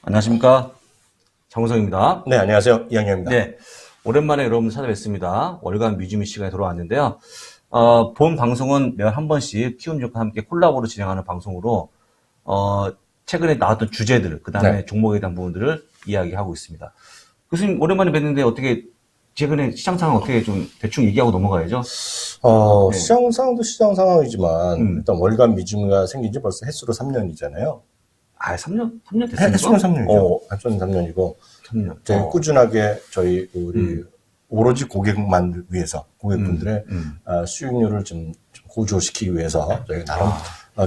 안녕하십니까. 장우성입니다. 네, 안녕하세요. 이영현입니다. 네. 오랜만에 여러분 찾아뵙습니다. 월간 뮤지미 시간에 돌아왔는데요. 본 방송은 매월 한 번씩 키움증권과 함께 콜라보로 진행하는 방송으로, 최근에 나왔던 주제들, 그 다음에 네. 종목에 대한 부분들을 이야기하고 있습니다. 교수님, 오랜만에 뵀는데 어떻게, 최근에 시장 상황 어떻게 좀 대충 얘기하고 넘어가야죠? 네. 시장 상황도 시장 상황이지만, 일단 월간 미주미가 생긴 지 벌써 횟수로 3년이잖아요. 3년 됐습니까? 횟수는 3년이죠. 횟수는 3년이고, 3년. 저희 꾸준하게 우리 오로지 고객만 위해서, 고객분들의 수익률을 좀 고조시키기 위해서 저희가 나름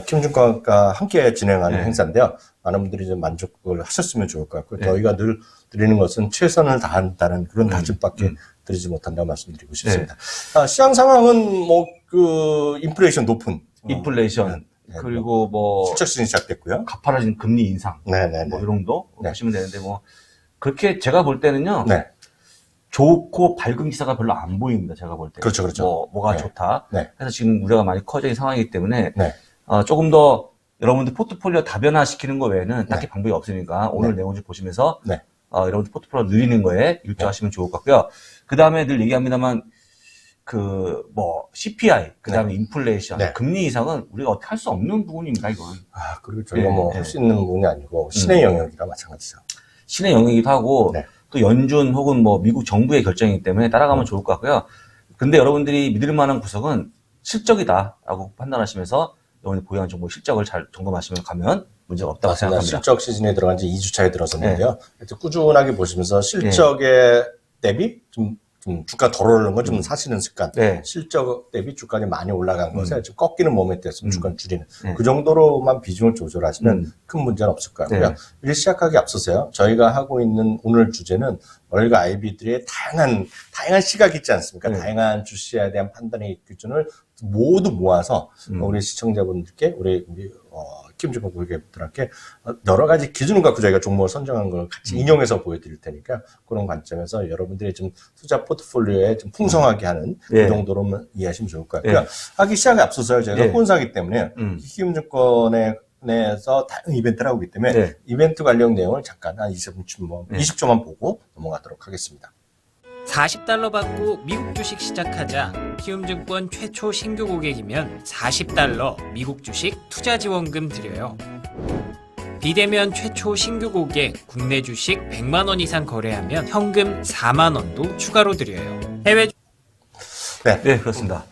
키움증권과 함께 진행하는 네. 행사인데요. 많은 분들이 좀 만족을 하셨으면 좋을 것 같고요. 네. 저희가 늘 드리는 것은 최선을 다한다는 그런 다짐밖에 드리지 못한다고 말씀드리고 싶습니다. 시장 상황은 인플레이션 높은. 인플레이션, 네. 그리고 실적 시즌이 시작됐고요. 가파라진 금리 인상. 네네네. 이 정도 네. 보시면 되는데, 그렇게 제가 볼 때는요. 네. 좋고 밝은 기사가 별로 안 보입니다. 제가 볼 때. 그렇죠, 그렇죠. 뭐가 네. 좋다. 네. 그래서 지금 우려가 많이 커져 있는 상황이기 때문에, 네. 조금 더 여러분들 포트폴리오 다변화시키는 거 외에는 딱히 네. 방법이 없으니까 오늘 내용 좀 보시면서, 네. 여러분들 포트폴리오 늘리는 거에 일조하시면 좋을 것 같고요. 그 다음에 늘 얘기합니다만, CPI, 그 다음에 인플레이션, 네. 금리 이상은 우리가 어떻게 할 수 없는 부분입니다, 이건. 그리고 저희가 네. 할 수 있는 부분이 아니고, 신의 영역이라 마찬가지죠. 신의 영역이기도 하고, 네. 또 연준 혹은 미국 정부의 결정이기 때문에 따라가면 좋을 것 같고요. 근데 여러분들이 믿을 만한 구석은 실적이다라고 판단하시면서 여러분이 보유한 정보 실적을 잘 점검하시면 가면 문제가 없다고 맞습니다. 생각합니다. 실적 시즌에 들어간 지 2주차에 들어섰는데요. 꾸준하게 보시면서 실적에 대비 좀 주가 덜 오르는 건 좀 사시는 습관. 네. 실적 대비 주가가 많이 올라간 것에 좀 꺾이는 모멘트였으면 주가를 줄이는. 네. 그 정도로만 비중을 조절하시면 큰 문제는 없을 것 같고요. 네. 일 시작하기 앞서서요. 저희가 하고 있는 오늘 주제는 월가 IB들의 다양한 시각이 있지 않습니까? 네. 다양한 주시에 대한 판단의 기준을 모두 모아서 우리 시청자분들께 우리 키움증권 고객분들께 여러 가지 기준을 갖고 저희가 종목을 선정한 걸 같이 인용해서 보여드릴 테니까 그런 관점에서 여러분들이 좀 투자 포트폴리오에 좀 풍성하게 하는 그 정도로만 이해하시면 좋을 것 같고요. 하기 시작에 앞서서요. 저희가 혼사기 때문에 키움증권에서 다양한 이벤트를 하고 있기 때문에 이벤트 관련 내용을 잠깐 한 20초만 보고 넘어가도록 하겠습니다. 40달러 받고 미국 주식 시작하자. 키움증권 최초 신규 고객이면 40달러 미국 주식 투자 지원금 드려요. 비대면 최초 신규 고객 국내 주식 100만 원 이상 거래하면 현금 4만 원도 추가로 드려요. 해외 네, 그렇습니다.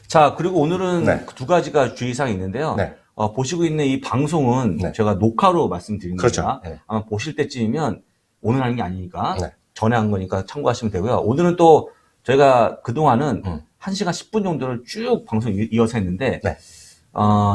자, 그리고 오늘은 두 가지가 주의사항이 있는데요. 네. 보시고 있는 이 방송은 제가 녹화로 말씀드린 그렇죠. 겁니다. 네. 아마 보실 때쯤이면 오늘 하는 게 아니니까 네. 전에 한 거니까 참고하시면 되고요. 오늘은 또 저희가 그동안은 1시간 10분 정도를 쭉 방송 이어서 했는데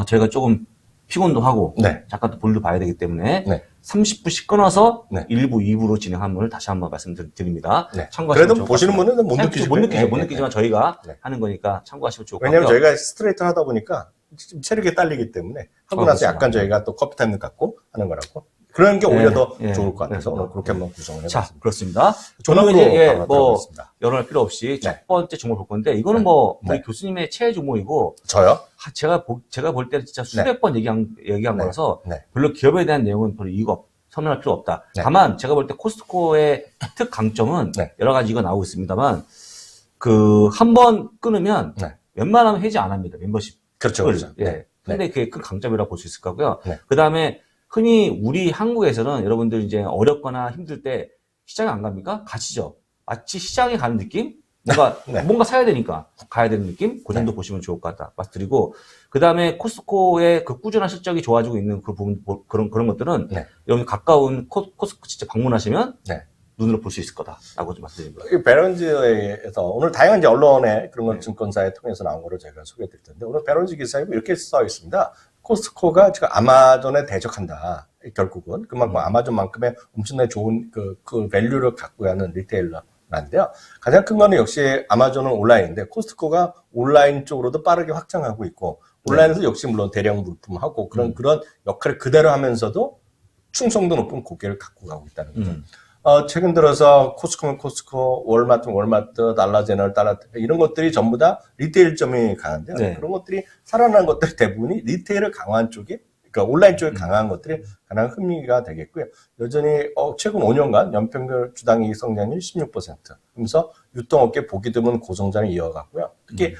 저희가 조금 피곤도 하고 잠깐 또 볼도 봐야 되기 때문에 30분씩 끊어서 1부, 2부로 진행함을 다시 한번 말씀드립니다. 참고하시면 그래도 좋을 것 보시는 같습니다. 분은 못 느끼실 못 느끼죠. 거예요. 못 느끼지만 저희가 하는 거니까 참고하시면 좋을 것 왜냐하면 같고요. 저희가 스트레이트를 하다 보니까 좀 체력이 딸리기 때문에 하고 나서 약간 저희가 또 커피 타임을 갖고 하는 거라고. 그런 게 오히려 더 좋을 것 같아서 오늘 그렇게 한번 구성을 해봤습니다. 자, 그렇습니다. 종목으로 저는 바로 여론할 필요 없이 첫 번째 종목 볼 건데 이거는 우리 교수님의 최애 종목이고 저요? 제가 볼 때는 진짜 수백 번 얘기한 거라서 별로 기업에 대한 내용은 별로 선언할 필요 없다. 다만 제가 볼 때 코스트코의 특 강점은 여러 가지 이거 나오고 있습니다만 한 번 끊으면 웬만하면 해지 안 합니다. 멤버십. 그렇죠. 근데 그게 큰 강점이라고 볼 수 있을 거고요. 그 다음에 흔히 우리 한국에서는 여러분들 이제 어렵거나 힘들 때 시장에 안 갑니까? 가시죠. 마치 시장에 가는 느낌? 뭔가 사야 되니까 가야 되는 느낌? 그 정도 보시면 좋을 것 같다. 말씀드리고. 그 다음에 코스트코의 그 꾸준한 실적이 좋아지고 있는 그 부분, 그런 것들은 여러분 가까운 코스트코 진짜 방문하시면 눈으로 볼 수 있을 거다라고 좀 말씀드립니다. 베런즈에서 오늘 다양한 이제 언론의 그런 건 증권사에 통해서 나온 거를 제가 소개해 드릴 텐데 오늘 베런즈 기사에 이렇게 써 있습니다. 코스트코가 지금 아마존에 대적한다. 결국은 그만큼 아마존만큼의 엄청나게 좋은 그 밸류를 갖고 가는 리테일러인데요. 가장 큰 거는 역시 아마존은 온라인인데 코스트코가 온라인 쪽으로도 빠르게 확장하고 있고 온라인에서 역시 물론 대량 물품하고 그런 역할을 그대로 하면서도 충성도 높은 고객을 갖고 가고 있다는 거죠. 최근 들어서 코스트코면 코스트코, 월마트면 월마트, 달러제너럴, 이런 것들이 전부 다 리테일점이 강한데요. 그런 것들이 살아난 것들이 대부분이 리테일을 강화한 쪽에 그러니까 온라인 쪽에 강한 것들이 가장 흥미가 되겠고요. 여전히 최근 5년간 연평균 주당이익 성장률 16%. 그러면서 유통업계 보기 드문 고성장을 이어갔고요. 특히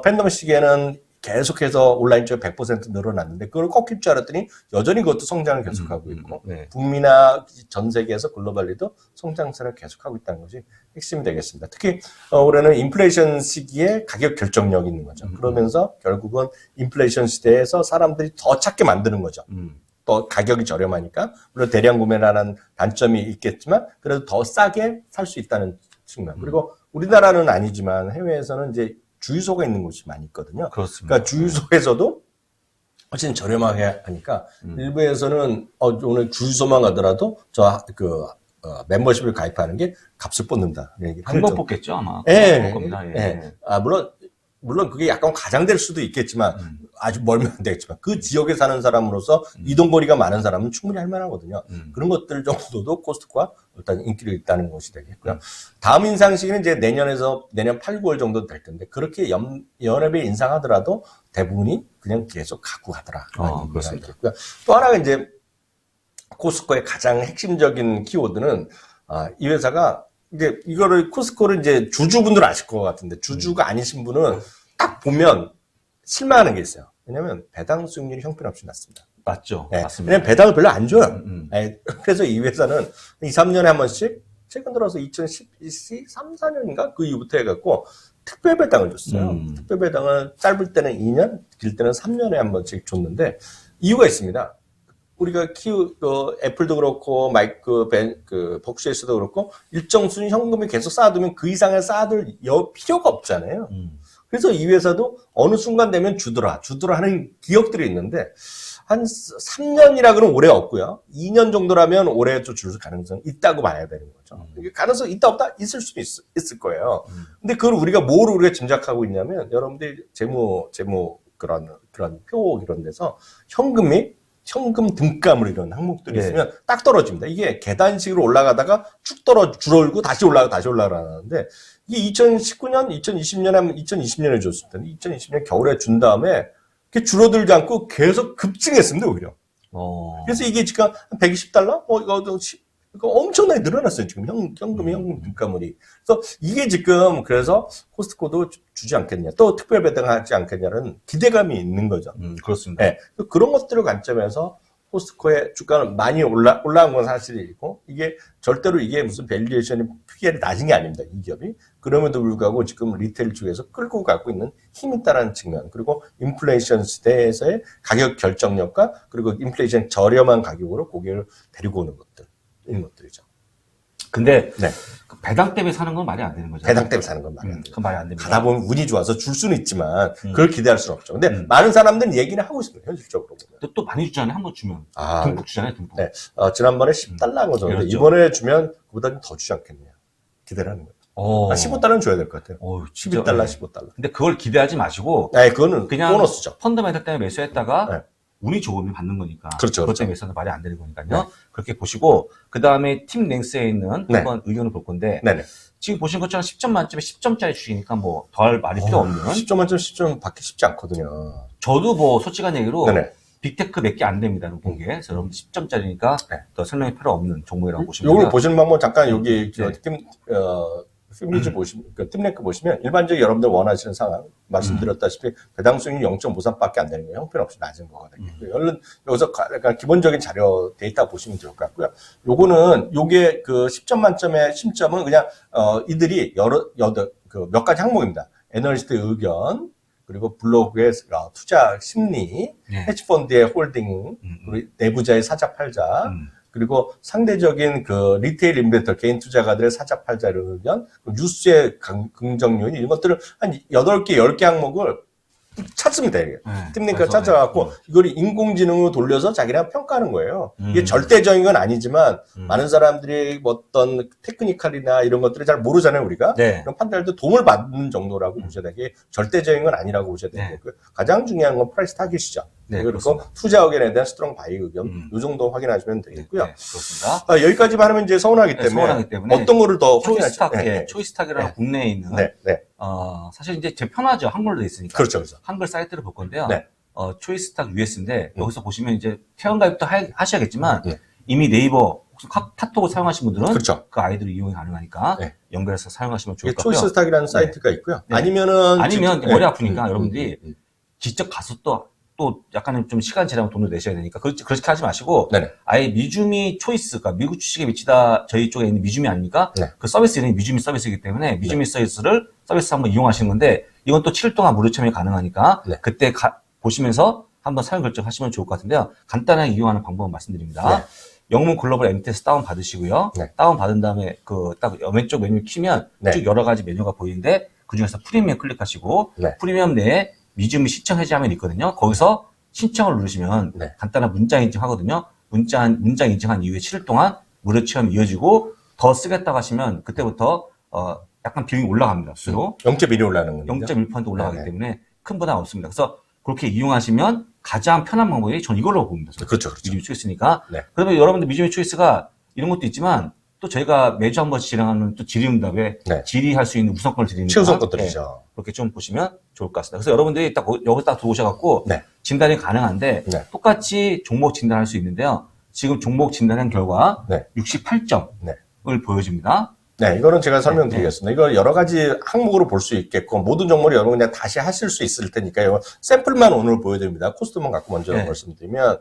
팬데믹 시기에는 계속해서 온라인 쪽에 100% 늘어났는데 그걸 꺾일 줄 알았더니 여전히 그것도 성장을 계속하고 있고 네. 북미나 전 세계에서 글로벌리도 성장세를 계속하고 있다는 것이 핵심이 되겠습니다. 특히 올해는 인플레이션 시기에 가격 결정력이 있는 거죠. 그러면서 결국은 인플레이션 시대에서 사람들이 더 찾게 만드는 거죠. 또 가격이 저렴하니까 물론 대량 구매라는 단점이 있겠지만 그래도 더 싸게 살 수 있다는 측면. 그리고 우리나라는 아니지만 해외에서는 이제 주유소가 있는 곳이 많이 있거든요. 그렇습니다. 그러니까 주유소에서도 훨씬 저렴하게 하니까 일부에서는 오늘 주유소만 가더라도 멤버십을 가입하는 게 값을 뽑는다. 한번 뽑겠죠 아마. 예. 뽑을 겁니다. 예. 예. 물론 그게 약간 과장될 수도 있겠지만 아주 멀면 안 되겠지만 그 지역에 사는 사람으로서 이동거리가 많은 사람은 충분히 할 만하거든요. 그런 것들 정도도 코스트코가 일단 인기를 있다는 것이 되겠고요. 다음 인상 시기는 이제 내년 8, 9월 정도 될 텐데 그렇게 연회비 인상하더라도 대부분이 그냥 계속 갖고 가더라. 그렇습니다. 또 하나가 이제 코스트코의 가장 핵심적인 키워드는 이 회사가 이제 이거를 코스트코를 이제 주주분들 아실 것 같은데 주주가 아니신 분은 딱 보면 실망하는 게 있어요. 왜냐하면 배당 수익률이 형편없이 낮습니다. 맞죠. 네. 맞습니다. 왜냐면 배당을 별로 안 줘요. 네. 그래서 이 회사는 2, 3년에 한 번씩 최근 들어서 2013, 4년인가 그 이후부터 해갖고 특별 배당을 줬어요. 특별 배당을 짧을 때는 2년, 길 때는 3년에 한 번씩 줬는데 이유가 있습니다. 우리가 애플도 그렇고 벅시에서도 그렇고 일정 수준 현금이 계속 쌓아두면 그 이상을 쌓아둘 필요가 없잖아요. 그래서 이 회사도 어느 순간 되면 주더라 하는 기억들이 있는데 한 3년이라 그러면 올해 없고요. 2년 정도라면 올해 좀 줄 가능성이 있다고 봐야 되는 거죠. 가능성이 있다 없다 있을 수도 있을 거예요. 근데 그걸 우리가 짐작하고 있냐면 여러분들이 재무 그런 표 이런 데서 현금 등가물 이런 항목들이 있으면 딱 떨어집니다. 이게 계단식으로 올라가다가 쭉 줄어들고 다시 올라가는데 이게 2019년, 2020년에 하면 2020년에 줬을 때는 2020년 겨울에 준 다음에 그게 줄어들지 않고 계속 급증했습니다, 오히려. 그래서 이게 지금 한 $120? 이거 엄청나게 늘어났어요, 지금 현금 등가물이. 그래서 이게 지금 그래서 코스트코도 주지 않겠냐, 또 특별 배당하지 않겠냐는 기대감이 있는 거죠. 그렇습니다. 네. 그런 것들을 관점에서 코스트코의 주가는 많이 올라온 건 사실이고, 이게 절대로 이게 무슨 밸류에이션이 PER이 낮은 게 아닙니다, 이 기업이. 그럼에도 불구하고 지금 리테일 쪽에서 끌고 가고 있는 힘이 있다는 측면, 그리고 인플레이션 시대에서의 가격 결정력과 그리고 인플레이션 저렴한 가격으로 고객을 데리고 오는 것들. 이런 것들이죠. 근데 그 배당 때문에 사는 건 말이 안 되는 거죠. 배당 때문에 사는 건 말이 안 돼요. 그건 말이 안 됩니다. 가다 보면 운이 좋아서 줄 수는 있지만 그걸 기대할 수는 없죠. 근데 많은 사람들은 얘기는 하고 있습니다. 현실적으로 보면. 또 많이 주잖아요. 한 번 주면. 듬뿍 주잖아요. 듬뿍. 네. 지난번에 $10 한 거죠. 그렇죠. 이번에 주면 그보다 좀 더 주지 않겠냐. 기대를 하는 거예요. $15는 줘야 될 것 같아요. $12, $15. 근데 그걸 기대하지 마시고 네, 그거는 그냥 보너스죠. 펀더멘탈 때문에 매수했다가 네. 운이 좋으면 받는 거니까. 그렇죠. 그것 때문에 매수는 말이 안 되는 거니까요. 그렇게 보시고 그 다음에 팀 랭스에 있는 한번 의견을 볼 건데 네네. 지금 보신 것처럼 10점 만점에 10점짜리 주시니까 뭐 덜 말이 필요 없는. 10점 만점 10점 받기 쉽지 않거든요. 저도 뭐 솔직한 얘기로 네네. 빅테크 몇 개 안 됩니다. 본 게. 그래서 여러분 10점짜리니까 더 설명이 필요 없는 종목이라고 보시면 요걸 돼요. 보시는 방법 잠깐 여기 네. 팀리즈 보시면, 팀랭크 보시면 일반적으로 여러분들 원하시는 상황 말씀드렸다시피 배당 수익률 0.53밖에 안 되는 게 형편없이 낮은 거거든요. 얼른 여기서 약간 기본적인 자료 데이터 보시면 될 것 같고요. 요게 그 10점 만점의 심점은 그냥 이들이 몇 가지 항목입니다. 애널리스트 의견, 그리고 블로그의 투자 심리, 헤지펀드의 홀딩, 그리고 내부자의 사자 팔자, 그리고 상대적인 그 리테일 인베스터, 개인 투자가들의 사자 팔자의 의견, 뉴스의 긍정 요인, 이런 것들을 한 8개, 10개 항목을 찾습니다, 이게. 팀링크가 찾아갖고, 이걸 인공지능으로 돌려서 자기랑 평가하는 거예요. 이게 절대적인 건 아니지만, 많은 사람들이 어떤 테크니컬이나 이런 것들을 잘 모르잖아요, 우리가. 그런 판단할 때 도움을 받는 정도라고 보셔야 되게 절대적인 건 아니라고 보셔야 되고, 가장 중요한 건 프라이스 타깃이죠. 그리고 투자 의견에 대한 스트롱 바이 의견, 이 정도 확인하시면 되겠고요. 그렇습니다. 여기까지만 하면 이제 서운하기 때문에, 어떤 거를 더 초이스탁, 초이스탁이라는 국내에 있는 사실 이제 제일 편하죠. 한글로 돼 있으니까. 그렇죠. 한글 사이트를 볼 건데요. 초이스탁 US인데 여기서 보시면 이제 회원가입도 하셔야겠지만 네. 이미 네이버 혹은 카톡을 사용하신 분들은 그렇죠. 그 아이디를 이용이 가능하니까 네. 연결해서 사용하시면 좋을 이게 것 같고요. 초이스스탁이라는 사이트가 있고요. 네. 아니면 머리 아프니까 여러분들이 직접 가서 또 약간은 좀 시간 지나면 돈을 내셔야 되니까 그렇게 하지 마시고 네네. 아예 미주미 초이스, 그러니까 미국 주식에 미치다 저희 쪽에 있는 미주미 아닙니까? 네. 그 서비스 이름이 미주미 서비스이기 때문에 미주미 서비스 한번 이용하시는 건데 이건 또 7일 동안 무료 참여 가능하니까 네. 그때 보시면서 한번 사용 결정하시면 좋을 것 같은데요. 간단하게 이용하는 방법을 말씀드립니다. 네. 영문 글로벌 MTS 다운 받으시고요. 네. 다운 받은 다음에 그 딱 왼쪽 메뉴 키면 네. 쭉 여러 가지 메뉴가 보이는데 그 중에서 프리미엄 클릭하시고 네. 프리미엄 내에 미주미 신청 해지 화면이 있거든요. 거기서 신청을 누르시면 네. 간단한 문자 인증하거든요. 문자 인증한 이후에 7일 동안 무료 체험이 이어지고 더 쓰겠다고 하시면 그때부터 약간 비용이 올라갑니다. 수로 0.1이 올라가는 건데. 0.1% 올라가기 네네. 때문에 큰 부담 없습니다. 그래서 그렇게 이용하시면 가장 편한 방법이 전 이걸로 봅니다. 그렇죠, 그렇죠. 미주미 초이스니까. 네. 그러면 여러분들 미주미 초이스가 이런 것도 있지만 또 저희가 매주 한 번씩 진행하는 또 질의응답에 네. 질의할 수 있는 우선권을 드리니까 최우선 것들이죠. 그렇게 좀 보시면 좋을 것 같습니다. 그래서 여러분들이 딱 여기 딱 들어오셔갖고 네. 진단이 가능한데 네. 똑같이 종목 진단할 수 있는데요. 지금 종목 진단한 결과 네. 68점을 네. 보여줍니다. 네, 이거는 제가 설명드리겠습니다. 이거 여러 가지 항목으로 볼 수 있겠고, 모든 종목을 여러분 그냥 다시 하실 수 있을 테니까요. 샘플만 오늘 보여드립니다. 코스트만 갖고 먼저 네. 말씀드리면,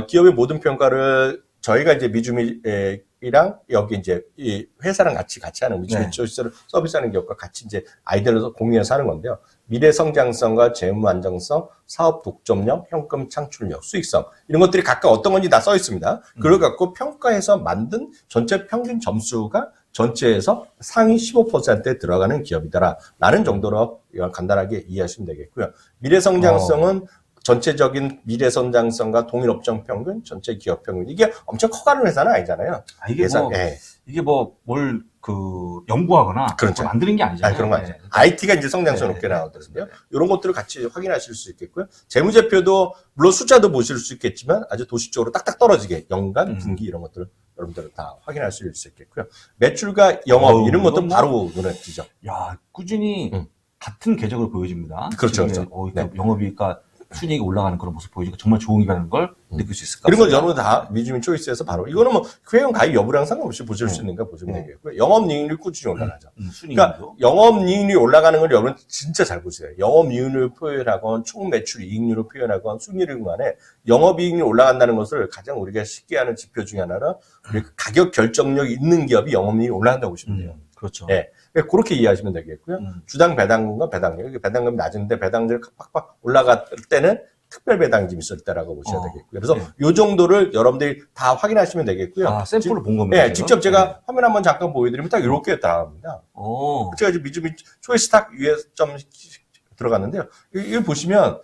기업의 모든 평가를 저희가 이제 미주미랑 여기 이제 이 회사랑 같이 하는 미주미 네. 초이스를 서비스하는 기업과 같이 이제 아이디어를 공유해서 하는 건데요. 미래 성장성과 재무 안정성, 사업 독점력, 현금 창출력, 수익성 이런 것들이 각각 어떤 건지 다 써 있습니다. 그걸 갖고 평가해서 만든 전체 평균 점수가 전체에서 상위 15%에 들어가는 기업이다라는 정도로 이걸 간단하게 이해하시면 되겠고요. 미래 성장성은 전체적인 미래 성장성과 동일 업종 평균, 전체 기업 평균 이게 엄청 커가는 회사는 아니잖아요. 이게 뭘 연구하거나 그렇죠. 뭘 만드는 게 아니잖아요. 아니, 그런 거 아니죠. IT가 이제 성장성 높게 나오거든요. 이런 것들을 같이 확인하실 수 있겠고요. 재무제표도 물론 숫자도 보실 수 있겠지만 아주 도식적으로 딱딱 떨어지게 연간, 분기 이런 것들을 여러분들은 다 확인할 수 있겠고요. 매출과 영업 이런 것도 바로 눈에 띄죠. 야, 꾸준히 같은 궤적을 보여줍니다. 그렇죠, 지금 그렇죠. 네. 영업이익과 순이익이 올라가는 그런 모습 보여주니까 정말 좋은 기반인 걸 느낄 수 있을 것 그런 걸 같습니다. 여러분 다 미주미 초이스에서 바로 이거는 뭐 회원 가입 여부랑 상관없이 보실 수 있는 거 보시면 되겠고요. 영업이익률이 꾸준히 올라가죠. 그러니까 순이익도. 영업이익률이 올라가는 걸 여러분 진짜 잘 보세요. 영업이익률을 표현하건 총 매출 이익률을 표현하건 순이익 간에 영업이익률이 올라간다는 것을 가장 우리가 쉽게 하는 지표 중에 하나는 우리 가격 결정력이 있는 기업이 영업이익이 올라간다고 보시면 돼요. 그렇죠. 네. 그렇게 이해하시면 되겠고요. 주당 배당금과 배당률, 배당금이 낮은데 배당률이 팍팍 올라갈 때는 특별 배당이 좀 있을 때라고 보셔야 되겠고요. 그래서 요 정도를 여러분들이 다 확인하시면 되겠고요. 샘플을 본 겁니다. 네, 직접 제가 화면 한번 잠깐 보여드리면 딱 이렇게 나옵니다. 제가 지금 미주미 초이스탁 US.점 들어갔는데요. 이거 보시면,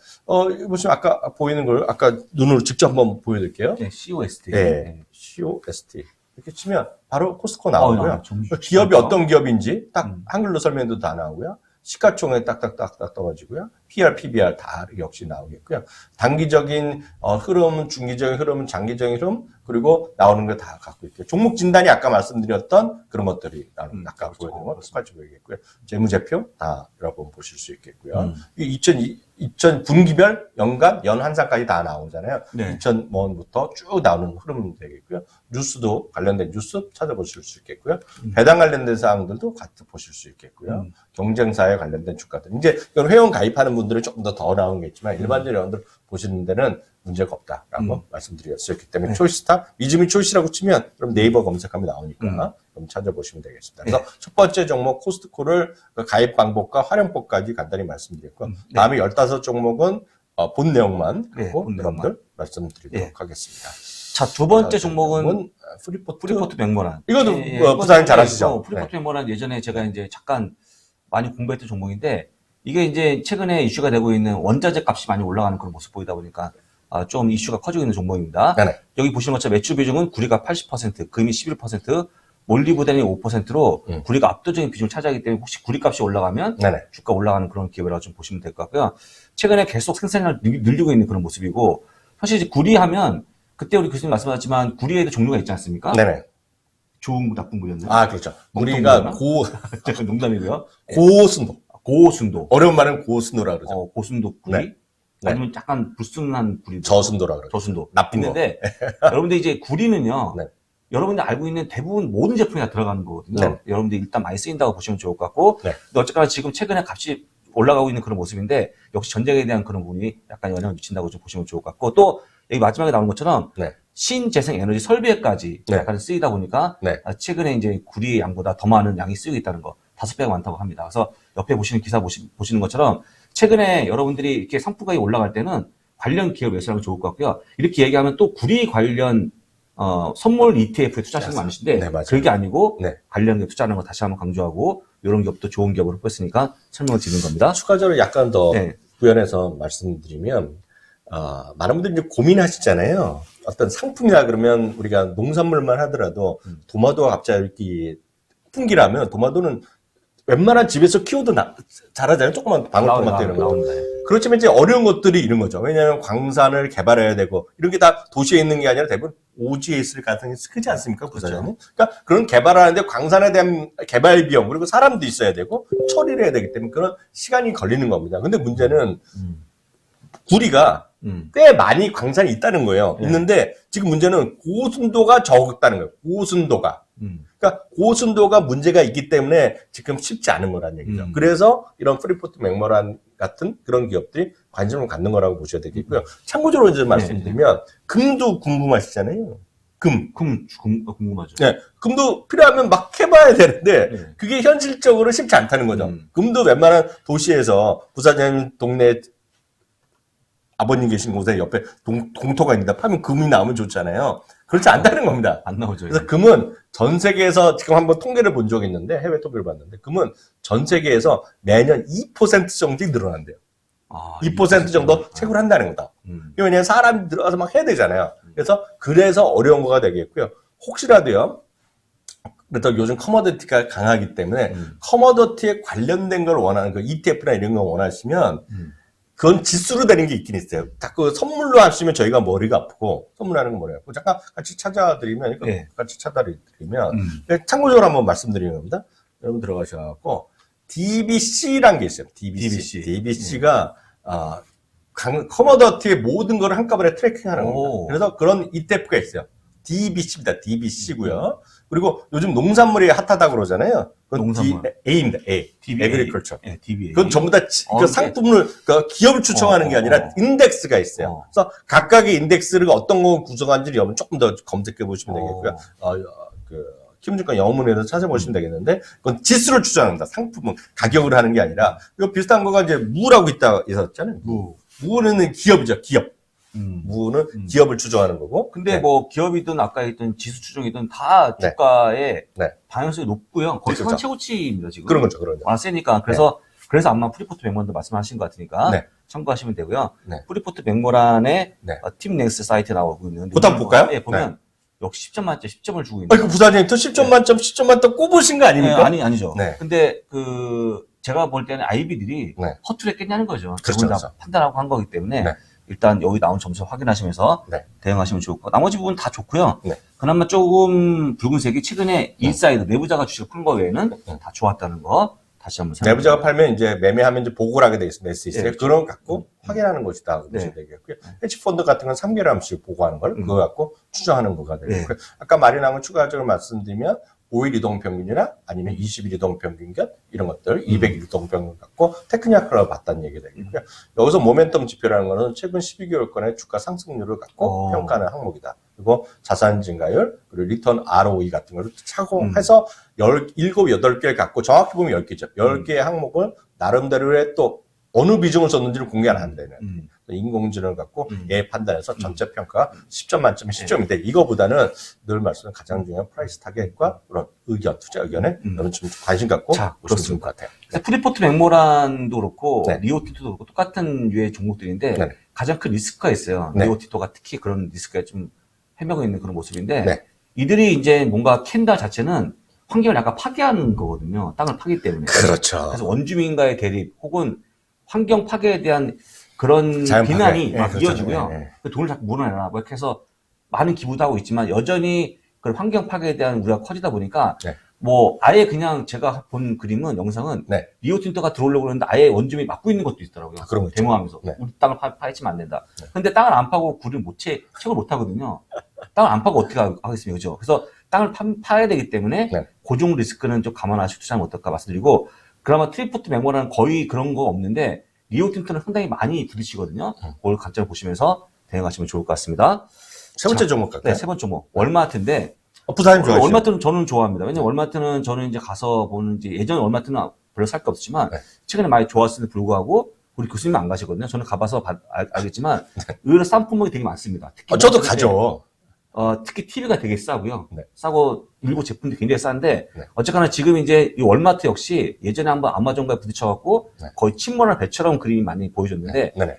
아까 보이는 걸 아까 눈으로 직접 한번 보여드릴게요. 네, COST. 네, COST. 이렇게 치면 바로 코스코 나오고요. 정말 기업이 어떤 기업인지 딱 한글로 설명도 다 나오고요. 시가총액 딱딱딱딱 떨어지고요. PR, PBR 다 역시 나오겠고요. 단기적인 흐름, 중기적인 흐름, 장기적인 흐름, 그리고 나오는 거 다 갖고 있고요. 종목 진단이 아까 말씀드렸던 그런 것들이 나오는 아까 보여드린 거 똑같이 보이겠고요. 재무제표 다 여러분 보실 수 있겠고요. 2000 분기별, 연간, 연한상까지 다 나오잖아요. 네. 2000원부터 쭉 나오는 흐름이 되겠고요. 뉴스도 관련된 뉴스 찾아보실 수 있겠고요. 배당 관련된 사항들도 같이 보실 수 있겠고요. 경쟁사에 관련된 주가들. 이제 이건 회원 가입하는 분들은 조금 더 나오겠지만 일반적인 여러분들 보시는 데는 문제가 없다라고 말씀드릴 수 있기 때문에 초이스탁, 미주미 초이스라고 치면 그럼 네이버 검색하면 나오니까 그럼 찾아보시면 되겠습니다. 그래서 첫 번째 종목 코스트코를 가입 방법과 활용법까지 간단히 말씀드렸고 다음에 15종목은 본 내용만 하고 여러분들 말씀드리도록 하겠습니다. 자, 두 번째 종목은 프리포트 맥모란. 이것도 부사님 잘 아시죠? 프리포트 맥모란 예전에 제가 이제 잠깐 많이 공부했던 종목인데 이게 이제 최근에 이슈가 되고 있는 원자재 값이 많이 올라가는 그런 모습 보이다 보니까 좀 이슈가 커지고 있는 종목입니다. 네네. 여기 보시는 것처럼 매출 비중은 구리가 80%, 금이 11%, 몰리브덴이 5%로 구리가 압도적인 비중을 차지하기 때문에 혹시 구리값이 올라가면 네네. 주가 올라가는 그런 기업이라고 좀 보시면 될 것 같고요. 최근에 계속 생산량을 늘리고 있는 그런 모습이고 사실 이제 구리하면 그때 우리 교수님 말씀하셨지만 구리에도 종류가 있지 않습니까? 네네. 좋은 나쁜 구리였나요? 그렇죠. 우리가 농담이고요. 고순도. 고순도. 어려운 말은 고순도라 그러죠. 고순도 구리. 네. 아니면 약간 불순한 구리. 저순도라 그러죠. 저순도. 나쁜 거. 있는데 여러분들 이제 구리는요. 네. 여러분들 알고 있는 대부분 모든 제품이 다 들어가는 거거든요. 네. 여러분들 일단 많이 쓰인다고 보시면 좋을 것 같고 네. 근데 어쨌거나 지금 최근에 값이 올라가고 있는 그런 모습인데 역시 전쟁에 대한 그런 부분이 약간 영향을 미친다고 좀 보시면 좋을 것 같고 또 여기 마지막에 나온 것처럼 네. 신재생 에너지 설비에까지 네. 약간 쓰이다 보니까 네. 최근에 이제 구리의 양보다 더 많은 양이 쓰이고 있다는 거 5배가 많다고 합니다. 그래서 옆에 보시는 기사 보시는 것처럼 최근에 여러분들이 이렇게 상품가격이 올라갈 때는 관련 기업 매수하는 게 좋을 것 같고요. 이렇게 얘기하면 또 구리 관련 선물 ETF에 투자하시는 분 많으신데 네, 맞아요. 그게 아니고 네. 관련 기업 투자하는 거 다시 한번 강조하고 이런 기업도 좋은 기업으로 뽑았으니까 설명을 드리는 겁니다. 추가적으로 약간 더 네. 구현해서 말씀드리면 많은 분들이 이제 고민하시잖아요. 어떤 상품이라 그러면 우리가 농산물만 하더라도 도마도가 갑자기 풍기라면 도마도는 웬만한 집에서 키워도 자라잖아요. 조그만 방울토마토 이런 거. 나옵니다. 그렇지만 이제 어려운 것들이 이런 거죠. 왜냐하면 광산을 개발해야 되고 이런 게 다 도시에 있는 게 아니라 대부분 오지에 있을 가능성이 크지 않습니까? 부산에는. 그러니까 그런 개발하는데 광산에 대한 개발 비용 그리고 사람도 있어야 되고 처리를 해야 되기 때문에 그런 시간이 걸리는 겁니다. 근데 문제는 구리가 꽤 많이 광산이 있다는 거예요. 네. 있는데 지금 문제는 고순도가 적다는 거예요. 고순도가. 그러니까 고순도가 문제가 있기 때문에 지금 쉽지 않은 거란 얘기죠. 그래서 이런 프리포트 맥모란 같은 그런 기업들이 관심을 갖는 거라고 보셔야 되겠고요. 참고적으로 이제 말씀드리면 금도 궁금하시잖아요. 금. 궁금하죠. 네. 금도 필요하면 막 해봐야 되는데 네. 그게 현실적으로 쉽지 않다는 거죠. 금도 웬만한 도시에서 부산 동네 아버님 계신 곳에 옆에 동토가 있는데 파면 금이 나오면 좋잖아요. 그렇지 않다는 겁니다. 안 나오죠. 그래서 금은 전 세계에서 지금 한번 통계를 본 적이 있는데 해외 통계를 봤는데 금은 전 세계에서 매년 2% 정도 늘어난대요. 2% 정도 채굴 한다는 거다. 왜냐하면 사람이 들어가서 막 해야 되잖아요. 그래서 어려운 거가 되겠고요. 혹시라도요. 그래서 요즘 커머더티가 강하기 때문에 커머더티에 관련된 걸 원하는 그 ETF나 이런 거 원하시면 그건 지수로 되는 게 있긴 있어요. 자꾸 선물로 하시면 저희가 머리가 아프고, 선물하는 건 머리가 아프고, 잠깐 같이 찾아드리면, 네. 같이 찾아드리면, 참고적으로 한번 말씀드리는 겁니다. 여러분 들어가셔갖고, DBC라는 게 있어요. DBC. DBC가, 커머더티의 모든 걸 한꺼번에 트래킹하는 겁니다. 그래서 그런 ETF가 있어요. DBC입니다. DBC고요. 그리고 요즘 농산물이 핫하다고 그러잖아요. 그건 농산물. A입니다. A. DBA. Agriculture. 네, DBA. 그건 전부 다 그 상품을, 그 기업을 추천하는 게 아니라 인덱스가 있어요. 그래서 각각의 인덱스를 어떤 거 구성하는지 여러분 조금 더 검색해 보시면 되겠고요. 키움증권 영문에서 찾아보시면 되겠는데, 그건 지수를 추천합니다. 상품은 가격을 하는 게 아니라, 이거 비슷한 거가 이제 무라고 있었잖아요. 무는 기업이죠, 기업. 무는 기업을 추정하는 거고. 근데 뭐 기업이든 아까 했던 지수 추종이든 다 주가의 방향성이 높고요. 거의 그렇죠. 최고치입니다, 지금. 그런 거죠, 그런 거죠. 세니까. 그래서 아마 프리포트 맥모란도 말씀하신 것 같으니까 참고하시면 되고요. 프리포트 맥모란의 팀 넥스 사이트에 나오고 있는. 그거 한번 볼까요? 예, 보면 역시 10점 만점 10점을 주고 있는. 그 부사장님 또 10점 만점, 10점 만점 꼽으신 거 아닙니까? 아니죠. 근데 제가 볼 때는 아이비들이 허투루 했겠냐는 거죠. 그렇죠, 다 판단하고 한 거기 때문에. 일단 여기 나온 점수 확인하시면서 대응하시면 좋을 것 같고 나머지 부분 다 좋고요. 그나마 조금 붉은색이 최근에 인사이드 내부자가 주식 푼 거 외에는 다 좋았다는 거 다시 한번 내부자가 팔면 이제 매매하면 이제 보고를 하게 돼 있어요. 그런 거 갖고 확인하는 것이다. 보시면 되겠고요. 헤지펀드 같은 건 3개월 한 번씩 보고하는 걸 그거 갖고 추정하는 거가 되겠고요. 아까 말이 나온 거 추가적으로 말씀드리면 5일 이동평균이나 아니면 20일 이동평균 이런 것들 200일 이동평균 갖고 테크니컬을 봤다는 얘기가 되겠고요. 여기서 모멘텀 지표라는 거는 최근 12개월간의 주가 상승률을 갖고 평가하는 항목이다. 그리고 자산 증가율, 그리고 리턴 ROE 같은 거를 착용해서 7, 8개를 갖고 정확히 보면 10개죠. 10개의 항목을 나름대로의 또 어느 비중을 썼는지를 공개 안 한다는. 인공지능을 갖고 판단해서 전체 평가가 10점 만점에 10점인데 이거보다는 늘 말씀드린 가장 중요한 프라이스 타겟과 그런 의견, 투자 의견에 여러분 좀 관심 갖고 보시면 좋을 것 같아요. 프리포트 맥모란도 그렇고 리오티토도 그렇고 똑같은 유의 종목들인데 가장 큰 리스크가 있어요. 리오티토가 특히 그런 리스크가 좀 해명이 있는 그런 모습인데 이들이 이제 뭔가 캔다 자체는 환경을 약간 파괴하는 거거든요. 땅을 파기 때문에. 그렇죠. 그래서 원주민과의 대립 혹은 환경 파괴에 대한 그런 비난이 막 그렇죠. 이어지고요. 돈을 자꾸 물어내라. 뭐 이렇게 해서 많은 기부도 하고 있지만 여전히 그런 환경 파괴에 대한 우려가 커지다 보니까 뭐 아예 그냥 제가 본 그림은 영상은 네. 리오틴토가 들어오려고 그러는데 아예 원주민이 막고 있는 것도 있더라고요. 그런 거 있죠. 데모하면서 네. 우리 땅을 파헤치면 안 된다. 네. 근데 땅을 안 파고 굴을 채굴 못 하거든요. 땅을 안 파고 어떻게 하겠습니까, 그죠? 그래서 땅을 파야 되기 때문에 네. 고종 리스크는 좀 감안하시고 투자하면 어떨까 말씀드리고, 그나마 트리포트 맹모라는 거의 그런 거 없는데 리오틴토는 상당히 많이 부딪히거든요. 그걸 관점을 보시면서 대응하시면 좋을 것 같습니다. 세 번째 종목 갈까요? 네, 세 번째 종목 월마트인데. 부사님 좋아하시죠? 월마트는 저는 좋아합니다. 왜냐면 월마트는 저는 이제 가서 보는 예전에 월마트는 별로 살 게 없었지만 네. 최근에 많이 좋았음에도 불구하고 우리 교수님은 안 가시거든요. 저는 가봐서 알겠지만 의외로 싼 품목이 되게 많습니다. 특히 저도 월마트는 가죠. 특히 TV가 되게 싸고요. 네. 싸고 일부 제품도 굉장히 싼데 네. 어쨌거나 지금 이제 이 월마트 역시 예전에 한번 아마존과 부딪혀갖고 네. 거의 침몰할 배처럼 그림이 많이 보여줬는데 네네.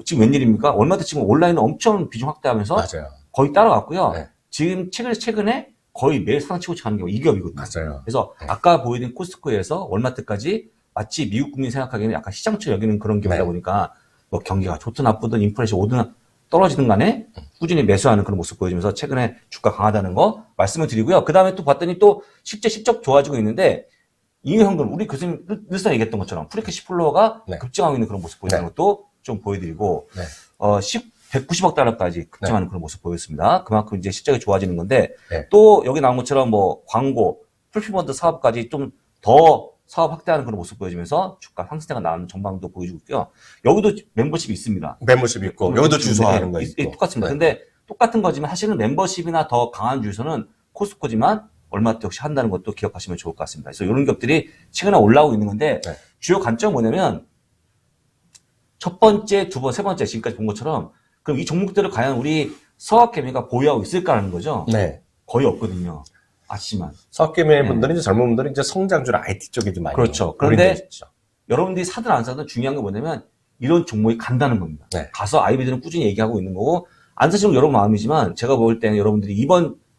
지금 웬일입니까? 월마트 지금 온라인은 엄청 비중 확대하면서 맞아요. 거의 따라갔고요. 네. 지금 최근에 거의 매일 상치고 가는 게 이 기업이거든요. 맞아요. 그래서 네. 아까 보여드린 코스트코에서 월마트까지 마치 미국 국민 생각하기에는 약간 시장처럼 여기는 그런 기업이다 네. 보니까 뭐 경기가 좋든 나쁘든 인플레이션 오든 떨어지든 간에 꾸준히 매수하는 그런 모습 보여주면서 최근에 주가 강하다는 거 말씀을 드리고요. 그 다음에 또 봤더니 또 실제 실적 좋아지고 있는데 잉여현금 우리 교수님 늘상 얘기했던 것처럼 프리캐시 플로어가 네. 급증하고 있는 그런 모습 보이는 네. 것도 좀 보여드리고 네. 190억 달러까지 급증하는 그런 모습 보였습니다. 그만큼 이제 실적이 좋아지는 건데 네. 또 여기 나온 것처럼 뭐 광고, 풀피펀드 사업까지 좀 더 사업 확대하는 그런 모습 보여주면서 주가 상승세가 나오는 전망도 보여주고 있고요. 여기도 멤버십이 있습니다. 멤버십 있고 여기도 주소하는 거 있고. 똑같습니다. 네. 근데 똑같은 거지만 사실은 멤버십이나 더 강한 주소는 코스트코지만 월마트 역시 한다는 것도 기억하시면 좋을 것 같습니다. 그래서 이런 기업들이 최근에 올라오고 있는 건데 네. 주요 관점은 뭐냐면 첫 번째, 두 번째, 세 번째 지금까지 본 것처럼 그럼 이 종목들을 과연 우리 서학개미가 보유하고 있을까라는 거죠. 네. 거의 없거든요. 아시지만. 서학개미 분들은 이제 젊은 분들은 이제 성장주나 IT 쪽에 좀 많이. 그렇죠. 올인돼 그런데 있죠. 여러분들이 사든 안 사든 중요한 게 뭐냐면 이런 종목이 간다는 겁니다. 네. 가서 아이비들은 꾸준히 얘기하고 있는 거고 안 사시면 여러분 마음이지만 제가 볼 때는 여러분들이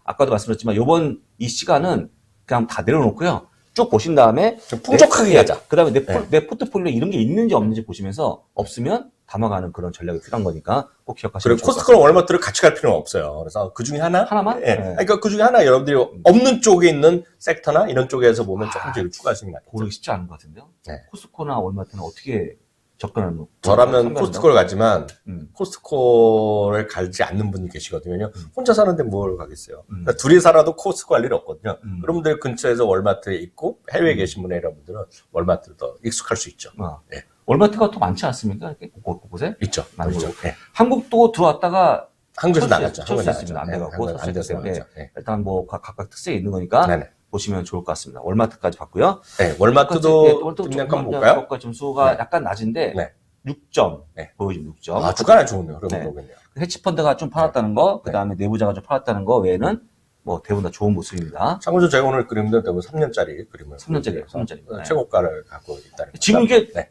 아까도 말씀드렸지만 이번 이 시간은 그냥 다 내려놓고요. 쭉 보신 다음에 좀 풍족하게 가자. 그 다음에 네. 내 포트폴리오에 이런 게 있는지 없는지 보시면서 없으면 담아가는 그런 전략이 필요한 거니까 꼭 기억하시면 그리고 좋을 것 코스트코랑 월마트를 같이 갈 필요는 없어요. 그래서 그 중에 하나? 하나만? 예. 네. 그러니까 그 중에 하나 여러분들이 없는 쪽에 있는 섹터나 이런 쪽에서 보면 조금씩 추가하시는 게 맞죠. 고르기 쉽지 않은 것 같은데요. 네. 코스트코나 월마트는 어떻게 접근하는 거? 저라면 코스트코를 가지만 음. 코스트코를 가지 않는 분이 계시거든요. 혼자 사는데 뭘 가겠어요. 음. 그러니까 둘이 살아도 코스트코 할 일이 없거든요. 음. 여러분들 근처에서 월마트에 있고 해외에 계신 분의 여러분들은 월마트를 더 익숙할 수 있죠. 네. 월마트가 더 많지 않습니까? 이렇게 곳곳에? 있죠. 많은 있죠. 걸로. 네. 한국도 들어왔다가 한국에서 철수- 나갔죠. 철수 한국에서 있습니다. 안 나갔죠. 돼갖고 네, 안 돼서 때문에 나갔죠. 네. 일단 뭐 각각 특색이 있는 거니까 네네. 보시면 좋을 것 같습니다. 월마트까지 봤고요. 네, 월마트도 점량 한번 볼까요? 주가 점수가 네. 약간 낮은데 네. 6점 네. 보여지면 6점. 아, 주가는 좋네요. 그런 네. 거 보겠네요. 해치펀드가 좀 팔았다는 거, 그 네. 다음에 내부자가 좀 팔았다는 거 외에는 뭐 대부분 다 좋은 모습입니다. 참고로 제가 오늘 그림도 대부분 3년짜리 그림을 3년짜리예요, 보여드려서 3년짜리. 네. 최고가를 갖고 있다는 거죠. 지금 이게 네.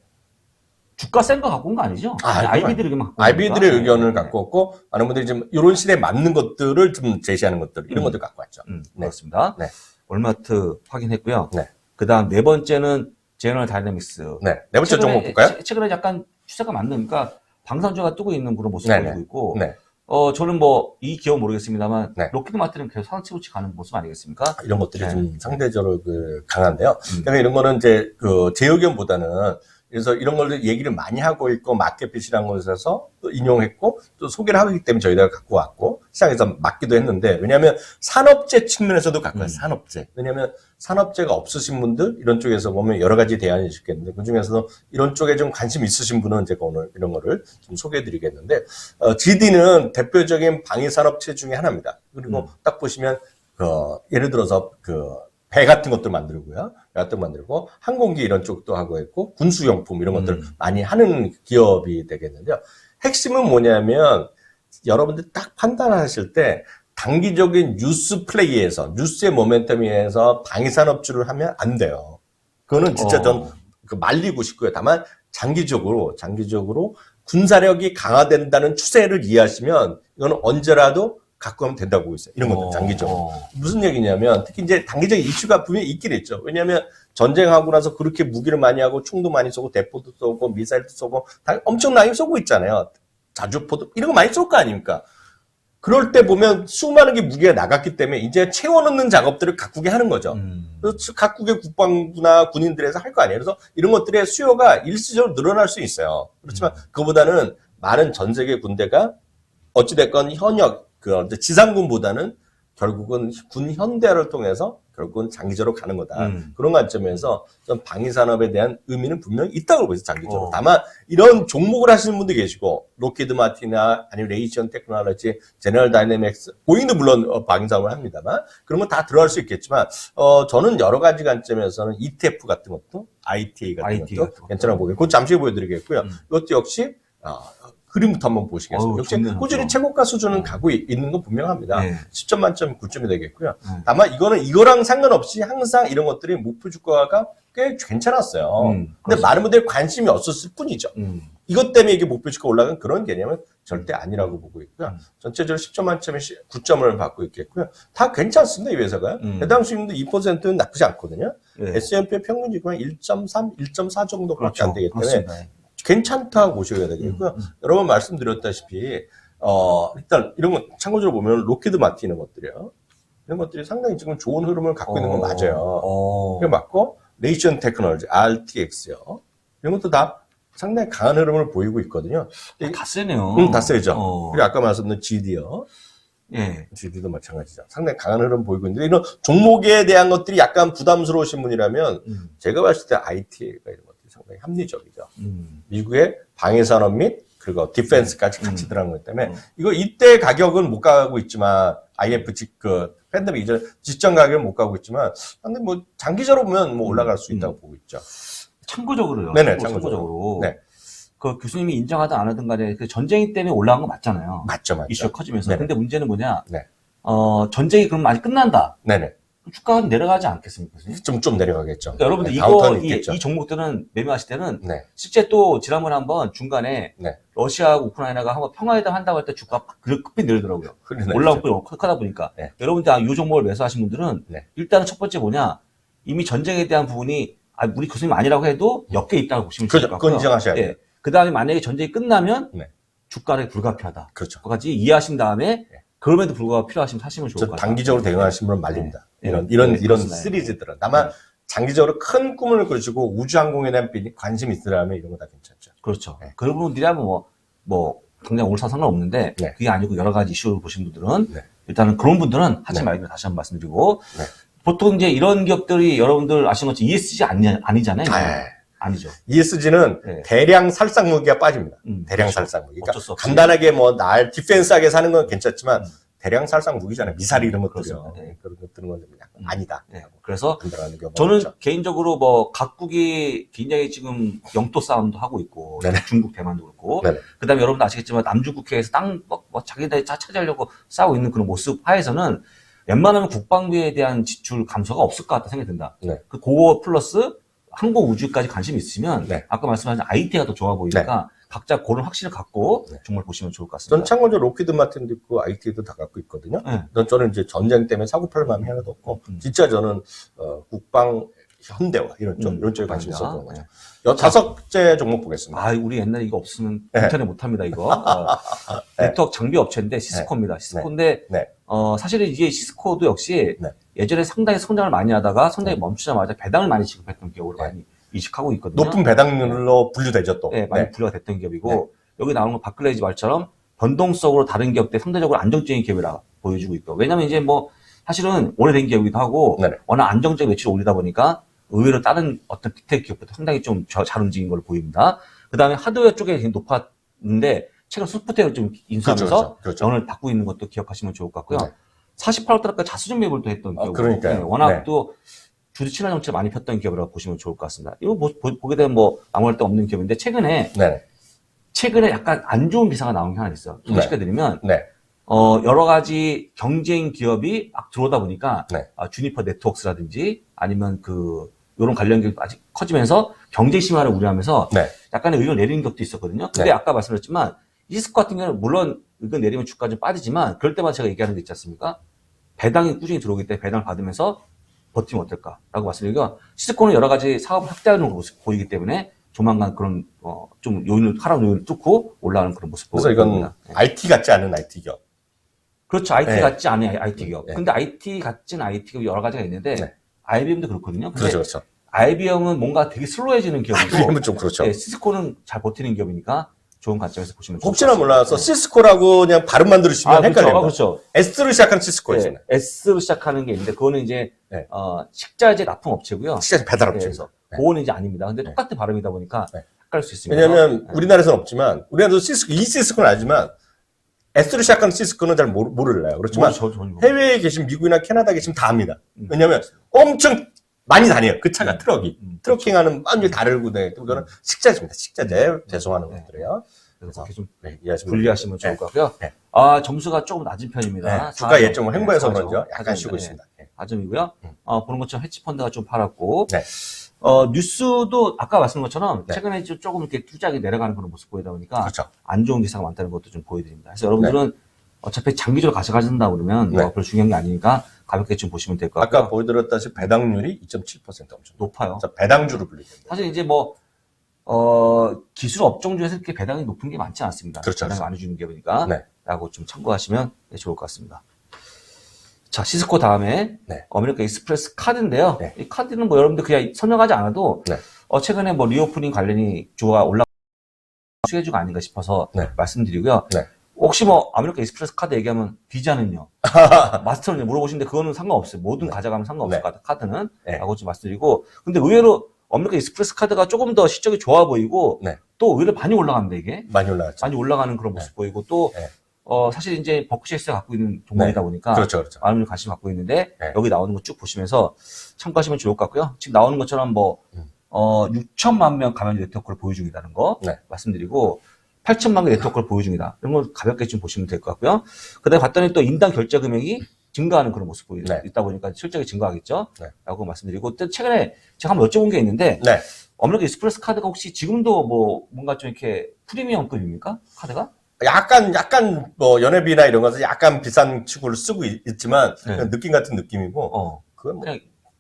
주가 센 거 갖고 온 거 아니죠? 아이비들의 의견만 갖고 온 아이비들의 거니까. 의견을 네. 갖고 왔고 많은 분들이 지금 이런 시대에 맞는 것들을 좀 제시하는 것들 이런 음. 것들 갖고 왔죠. 네. 그렇습니다. 네. 월마트 확인했고요. 네. 그 다음 네 번째는 제너럴 다이내믹스. 네. 네 번째 종목 볼까요? 최근에 약간 추세가 맞는, 그러니까 방산주가 뜨고 있는 그런 모습을 네네. 보이고 있고, 네. 저는 뭐 이 기업 모르겠습니다만 네. 로키드 마틴은 계속 상치우치 가는 모습 아니겠습니까? 이런 것들이 네. 좀 상대적으로 강한데요. 그러니까 이런 거는 이제 제 의견보다는 그래서 이런 걸 얘기를 많이 하고 있고 마켓핏이라는 것에서 또 인용했고 또 소개를 하고 있기 때문에 저희가 갖고 왔고 시장에서 맞기도 했는데 왜냐하면 산업재 측면에서도 갖고 왔어요. 산업재. 왜냐하면 산업재가 없으신 분들 이런 쪽에서 보면 여러 가지 대안이 있겠는데 그중에서도 이런 쪽에 좀 관심 있으신 분은 제가 오늘 이런 거를 좀 소개해드리겠는데 GD는 대표적인 방위산업체 중에 하나입니다. 그리고 딱 보시면 예를 들어서 배 같은 것들 만들고요. 배 같은 거 만들고 항공기 이런 쪽도 하고 있고 군수용품 이런 것들 많이 하는 기업이 되겠는데요. 핵심은 뭐냐면 여러분들 딱 판단하실 때 단기적인 뉴스 플레이에서 뉴스의 모멘텀에 의해서 방위산업주를 하면 안 돼요. 그거는 진짜 전 말리고 싶고요. 다만 장기적으로 군사력이 강화된다는 추세를 이해하시면 이거는 언제라도 갖고 가면 된다고 보고 있어요. 이런 것들 장기적으로. 무슨 얘기냐면 특히 이제 단기적인 이슈가 분명히 있긴 있죠. 왜냐하면 전쟁하고 나서 그렇게 무기를 많이 하고 총도 많이 쏘고 대포도 쏘고 미사일도 쏘고 다 엄청나게 쏘고 있잖아요. 자주포도 이런 거 많이 쏠 거 아닙니까? 그럴 때 보면 수많은 게 무게가 나갔기 때문에 이제 채워넣는 작업들을 각국이 하는 거죠. 그래서 각국의 국방부나 군인들에서 할 거 아니에요. 그래서 이런 것들의 수요가 일시적으로 늘어날 수 있어요. 그렇지만 그보다는 많은 전 세계 군대가 어찌됐건 현역, 지상군보다는 결국은 군 현대화를 통해서 결국은 장기적으로 가는 거다. 그런 관점에서 좀 방위산업에 대한 의미는 분명히 있다고 보여요, 장기적으로. 다만 이런 종목을 하시는 분도 계시고 로키드 마틴이나 아니면 레이션 테크놀로지, 제너럴 다이내믹스, 보잉도 물론 방위산업을 합니다만 그런 건 다 들어갈 수 있겠지만 저는 여러 가지 관점에서는 ETF 같은 것도 ITA 같은 것도 괜찮아 보겠고 그거 잠시 보여드리겠고요. 이것도 역시 그림부터 한번 보시겠습니다. 역시 꾸준히 최고가 수준은 가고 있는 건 분명합니다. 10점 만점 9점이 되겠고요. 다만 이거랑 상관없이 항상 이런 것들이 목표 주가가 꽤 괜찮았어요. 근데 많은 분들이 관심이 없었을 뿐이죠. 이것 때문에 이게 목표 주가 올라간 그런 개념은 절대 아니라고 보고 있고요. 전체적으로 10점 만점에 9점을 받고 있겠고요. 다 괜찮습니다, 이 회사가. 해당 수익률도 2%는 나쁘지 않거든요. S&P의 평균 주가는 1.3, 1.4 정도밖에 안 되기 때문에 괜찮다고 보셔야 되겠고요. 여러 번 말씀드렸다시피, 일단 이런 거 참고적으로 보면 로키드 마틴 이런 것들이요. 이런 것들이 상당히 지금 좋은 흐름을 갖고 있는 건 맞아요. 그게 맞고, 레이션 테크놀로지, RTX요. 이런 것도 다 상당히 강한 흐름을 보이고 있거든요. 다 세네요. 다 세죠. 그리고 아까 말씀드린 GD요. GD도 마찬가지죠. 상당히 강한 흐름 보이고 있는데, 이런 종목에 대한 것들이 약간 부담스러우신 분이라면, 제가 봤을 때 ITA가 이런 것들이 상당히 합리적이죠. 미국의 방위산업 및 그리고 디펜스까지 같이 들어간 거기 때문에 이때 가격은 못 가고 있지만 IF 팬데믹 이전 직전 가격은 못 가고 있지만 근데 뭐 장기적으로 보면 뭐 올라갈 수 있다고 보고 있죠. 참고적으로요. 네네, 참고적으로. 네. 그 교수님이 인정하든 안 하든 간에 그 전쟁이 때문에 올라간 거 맞잖아요. 맞죠. 이슈가 커지면서. 네네. 근데 문제는 뭐냐? 네. 전쟁이 그럼 많이 끝난다. 네네. 주가가 내려가지 않겠습니까? 좀 내려가겠죠. 그러니까 여러분들 네, 이 종목들은 매매하실 때는 네. 실제 또 지난번에 한번 중간에 네. 러시아하고 우크라이나가 한번 평화회담 한다고 할 때 주가가 급히 내리더라고요. 올라오고 크다 보니까. 네. 여러분들 이 종목을 매수하신 분들은 네. 일단은 첫 번째 뭐냐? 이미 전쟁에 대한 부분이 우리 교수님 아니라고 해도 엮여 있다고 보시면 좋을 것 같고요. 그건 인정하셔야 돼요. 그 다음에 만약에 전쟁이 끝나면 네. 주가가 불가피하다. 그렇죠. 그까지 이해하신 다음에 그럼에도 불구하고 필요하시면 사시면 좋을 것 같아요. 단기적으로 대응하시는 분은 말립니다. 이런 그렇습니다. 시리즈들은. 다만 장기적으로 큰 꿈을 꾸시고 우주항공에 대한 관심이 있으라면 이런 거 다 괜찮죠. 그렇죠. 그런 분들이라면 뭐 당장 오늘 사 상관없는데 그게 아니고 여러 가지 이슈를 보신 분들은 일단은 그런 분들은 하지 말기로 다시 한번 말씀드리고 보통 이제 이런 기업들이 여러분들 아시는 것처럼 ESG 아니잖아요. 아니죠. ESG는 대량 살상 무기가 빠집니다. 대량 그렇죠. 살상 무기. 그러니까 없이. 간단하게 디펜스하게 사는 건 괜찮지만 대량 살상 무기잖아요. 미사일 이런 것들이요. 그런 것들은 건 약간 아니다. 그래서 들어가는 경우가 저는 많죠. 개인적으로 뭐 각국이 굉장히 지금 영토 싸움도 하고 있고 중국 대만도 그렇고 그다음에 여러분도 아시겠지만 남중국해에서 땅 자기들 차지하려고 싸우고 있는 그런 모습 하에서는 웬만하면 국방비에 대한 지출 감소가 없을 것 같다 생각이 든다. 그거 플러스 항공 우주까지 관심이 있으시면 아까 말씀하신 IT가 더 좋아 보이니까 각자 그런 확신을 갖고 정말 보시면 좋을 것 같습니다. 저는 참고적으로 로키드 마틴도 있고 IT도 다 갖고 있거든요. 저는 이제 전쟁 때문에 사고 팔 마음이 하나도 없고 진짜 저는 국방 현대화 이런 쪽에 관심이 있었던 거죠. 15째 종목 보겠습니다. 우리 옛날에 이거 없으면 인터넷 못합니다 이거. 네트워크 장비 업체인데 시스코입니다. 시스코인데 사실은 이게 시스코도 역시 예전에 상당히 성장을 많이 하다가 성장이 멈추자마자 배당을 많이 지급했던 기업으로 많이 이식하고 있거든요. 높은 배당률로 분류되죠 또. 많이 분류가 됐던 기업이고 여기 나오는 건 바클레이즈 말처럼 변동성으로 다른 기업들 상대적으로 안정적인 기업이라 보여주고 있고 왜냐면 이제 뭐 사실은 오래된 기업이기도 하고 워낙 안정적인 매출을 올리다 보니까 의외로 다른 어떤 빅테크 기업보다 상당히 좀 잘 움직인 걸로 보입니다. 그 다음에 하드웨어 쪽에 되게 높았는데 최근 소프트웨어를 좀 인수하면서 영을 바꾸고 있는 것도 기억하시면 좋을 것 같고요. 48달러까지 자수전 매물을 또 했던 기업이고 그러니까요. 워낙 또 주주 친화 정책을 많이 폈던 기업이라고 보시면 좋을 것 같습니다. 이거 보게 되면 뭐 아무 할 데 없는 기업인데 최근에 약간 안 좋은 기사가 나온 게 하나 있어요. 소개시켜드리면 여러 가지 경쟁 기업이 막 들어오다 보니까 주니퍼 네트워크스라든지 아니면 이런 관련 기업이 아직 커지면서 경쟁 심화를 우려하면서 약간의 의견 내리는 것도 있었거든요. 근데 아까 말씀드렸지만 시스코 같은 경우는 물론 의견 내리면 주가 좀 빠지지만 그럴 때마다 제가 얘기하는 게 있지 않습니까? 배당이 꾸준히 들어오기 때문에 배당을 받으면서 버티면 어떨까라고 말씀드리고 시스코는 여러 가지 사업을 확대하는 모습 보이기 때문에 조만간 그런 좀 하락 요인을 뚫고 올라가는 그런 모습 그래서 보입니다. 이건 IT 같지 않은 IT 기업. 그렇죠. IT 네. 같지 않은 IT 기업. 네. 근데 IT 같진 IT 기업 여러 가지가 있는데 네. IBM도 그렇거든요. 근데 그렇죠, 그렇죠. IBM은 뭔가 되게 슬로해지는 기업이고 IBM은 좀 그렇죠. 네, 시스코는 잘 버티는 기업이니까 좋은 관점에서 보시면 좋을 혹시나 것 같습니다. 몰라서 네. 시스코라고 그냥 발음만 들으시면 그렇죠. 헷갈려요. 그렇죠. S로 시작하는 시스코예요. 네, S로 시작하는 게 있는데 그거는 이제 네. 식자재 납품 업체고요. 진짜 배달업체. 그래서 그거는 이제 아닙니다. 근데 똑같은 발음이다 보니까 네. 헷갈릴 수 있습니다. 왜냐하면 네. 우리나라에서는 없지만 우리나라도 이 시스코는 알지만 S로 시작하는 시스코는 잘 모를래요. 그렇지만 저는 해외에 계신 미국이나 캐나다에 계시면 다 압니다. 음. 왜냐하면 엄청 많이 다녀요. 그 차가 트럭이. 그렇죠. 트럭킹하는 완전히 다르고 네. 그거는 식자재입니다. 식자재 배송하는 네. 것들이에요. 그래서 그렇게 좀 네, 이해하시면 분리하시면 좋을 네. 것 같고요. 네. 점수가 조금 낮은 편입니다. 네, 주가 4점. 예정을 횡보해서 네, 그런죠. 4점. 약간 쉬고 네. 있습니다. 네. 4점이고요. 음. 보는 것처럼 해치펀드가 좀 팔았고, 네. 뉴스도 아까 말씀드린 것처럼 네. 최근에 조금 이렇게 투자하게 내려가는 그런 모습 보이다 보니까 그렇죠. 안 좋은 기사가 많다는 것도 좀 보여드립니다. 그래서 여러분들은 어차피 장기적으로 가져가신다 그러면 네. 별로 중요한 게 아니니까 가볍게 좀 보시면 될 것 같고요. 아까 보여드렸다시피 배당률이 2.7% 엄청 높아요. 배당주로 불리는데. 사실 이제 기술 업종 중에서 이렇게 배당이 높은 게 많지 않습니다. 그렇죠. 배당을 많이 주는 기업이니까. 네. 라고 좀 참고하시면 좋을 것 같습니다. 자, 시스코 다음에 네. 아메리칸 익스프레스 카드인데요. 네. 이 카드는 여러분들 그냥 설명하지 않아도 네. 최근에 리오프닝 관련이 주가 올라 수혜주가 아닌가 싶어서 네. 말씀드리고요. 네. 혹시 아메리칸 익스프레스 카드 얘기하면 비자는요? 마스터는 물어보시는데 그거는 상관없어요. 뭐든 네. 가져가면 상관없을 네. 것 같아요. 카드는. 네. 라고 좀 말씀드리고. 근데 의외로 아메리칸 익스프레스 카드가 조금 더 실적이 좋아 보이고 네. 또 의외로 많이 올라갑니다, 이게. 많이 올라갔죠. 많이 올라가는 그런 모습 보이고 또 네. 사실 이제 버크셔스가 갖고 있는 종목이다 보니까 그렇죠, 그렇죠. 많은 분들이 관심 갖고 있는데 네. 여기 나오는 거 쭉 보시면서 참고하시면 좋을 것 같고요. 지금 나오는 것처럼 6천만 명 감염 네트워크를 보유 중이라는 거 네. 말씀드리고 8천만 개 네트워크를 보유 중이다. 이런 걸 가볍게 좀 보시면 될 것 같고요. 그다음에 봤더니 또 인당 결제 금액이 증가하는 그런 모습 보이다 네. 보니까 실적이 증가하겠죠. 네. 라고 말씀드리고 또 최근에 제가 한번 여쭤본 게 있는데 네. 아메리칸 익스프레스 카드가 혹시 지금도 뭔가 좀 이렇게 프리미엄급입니까? 카드가? 약간 연회비나 이런 것은 약간 비싼 치고를 쓰고 있지만 네. 그냥 느낌 같은 느낌이고 그건 그냥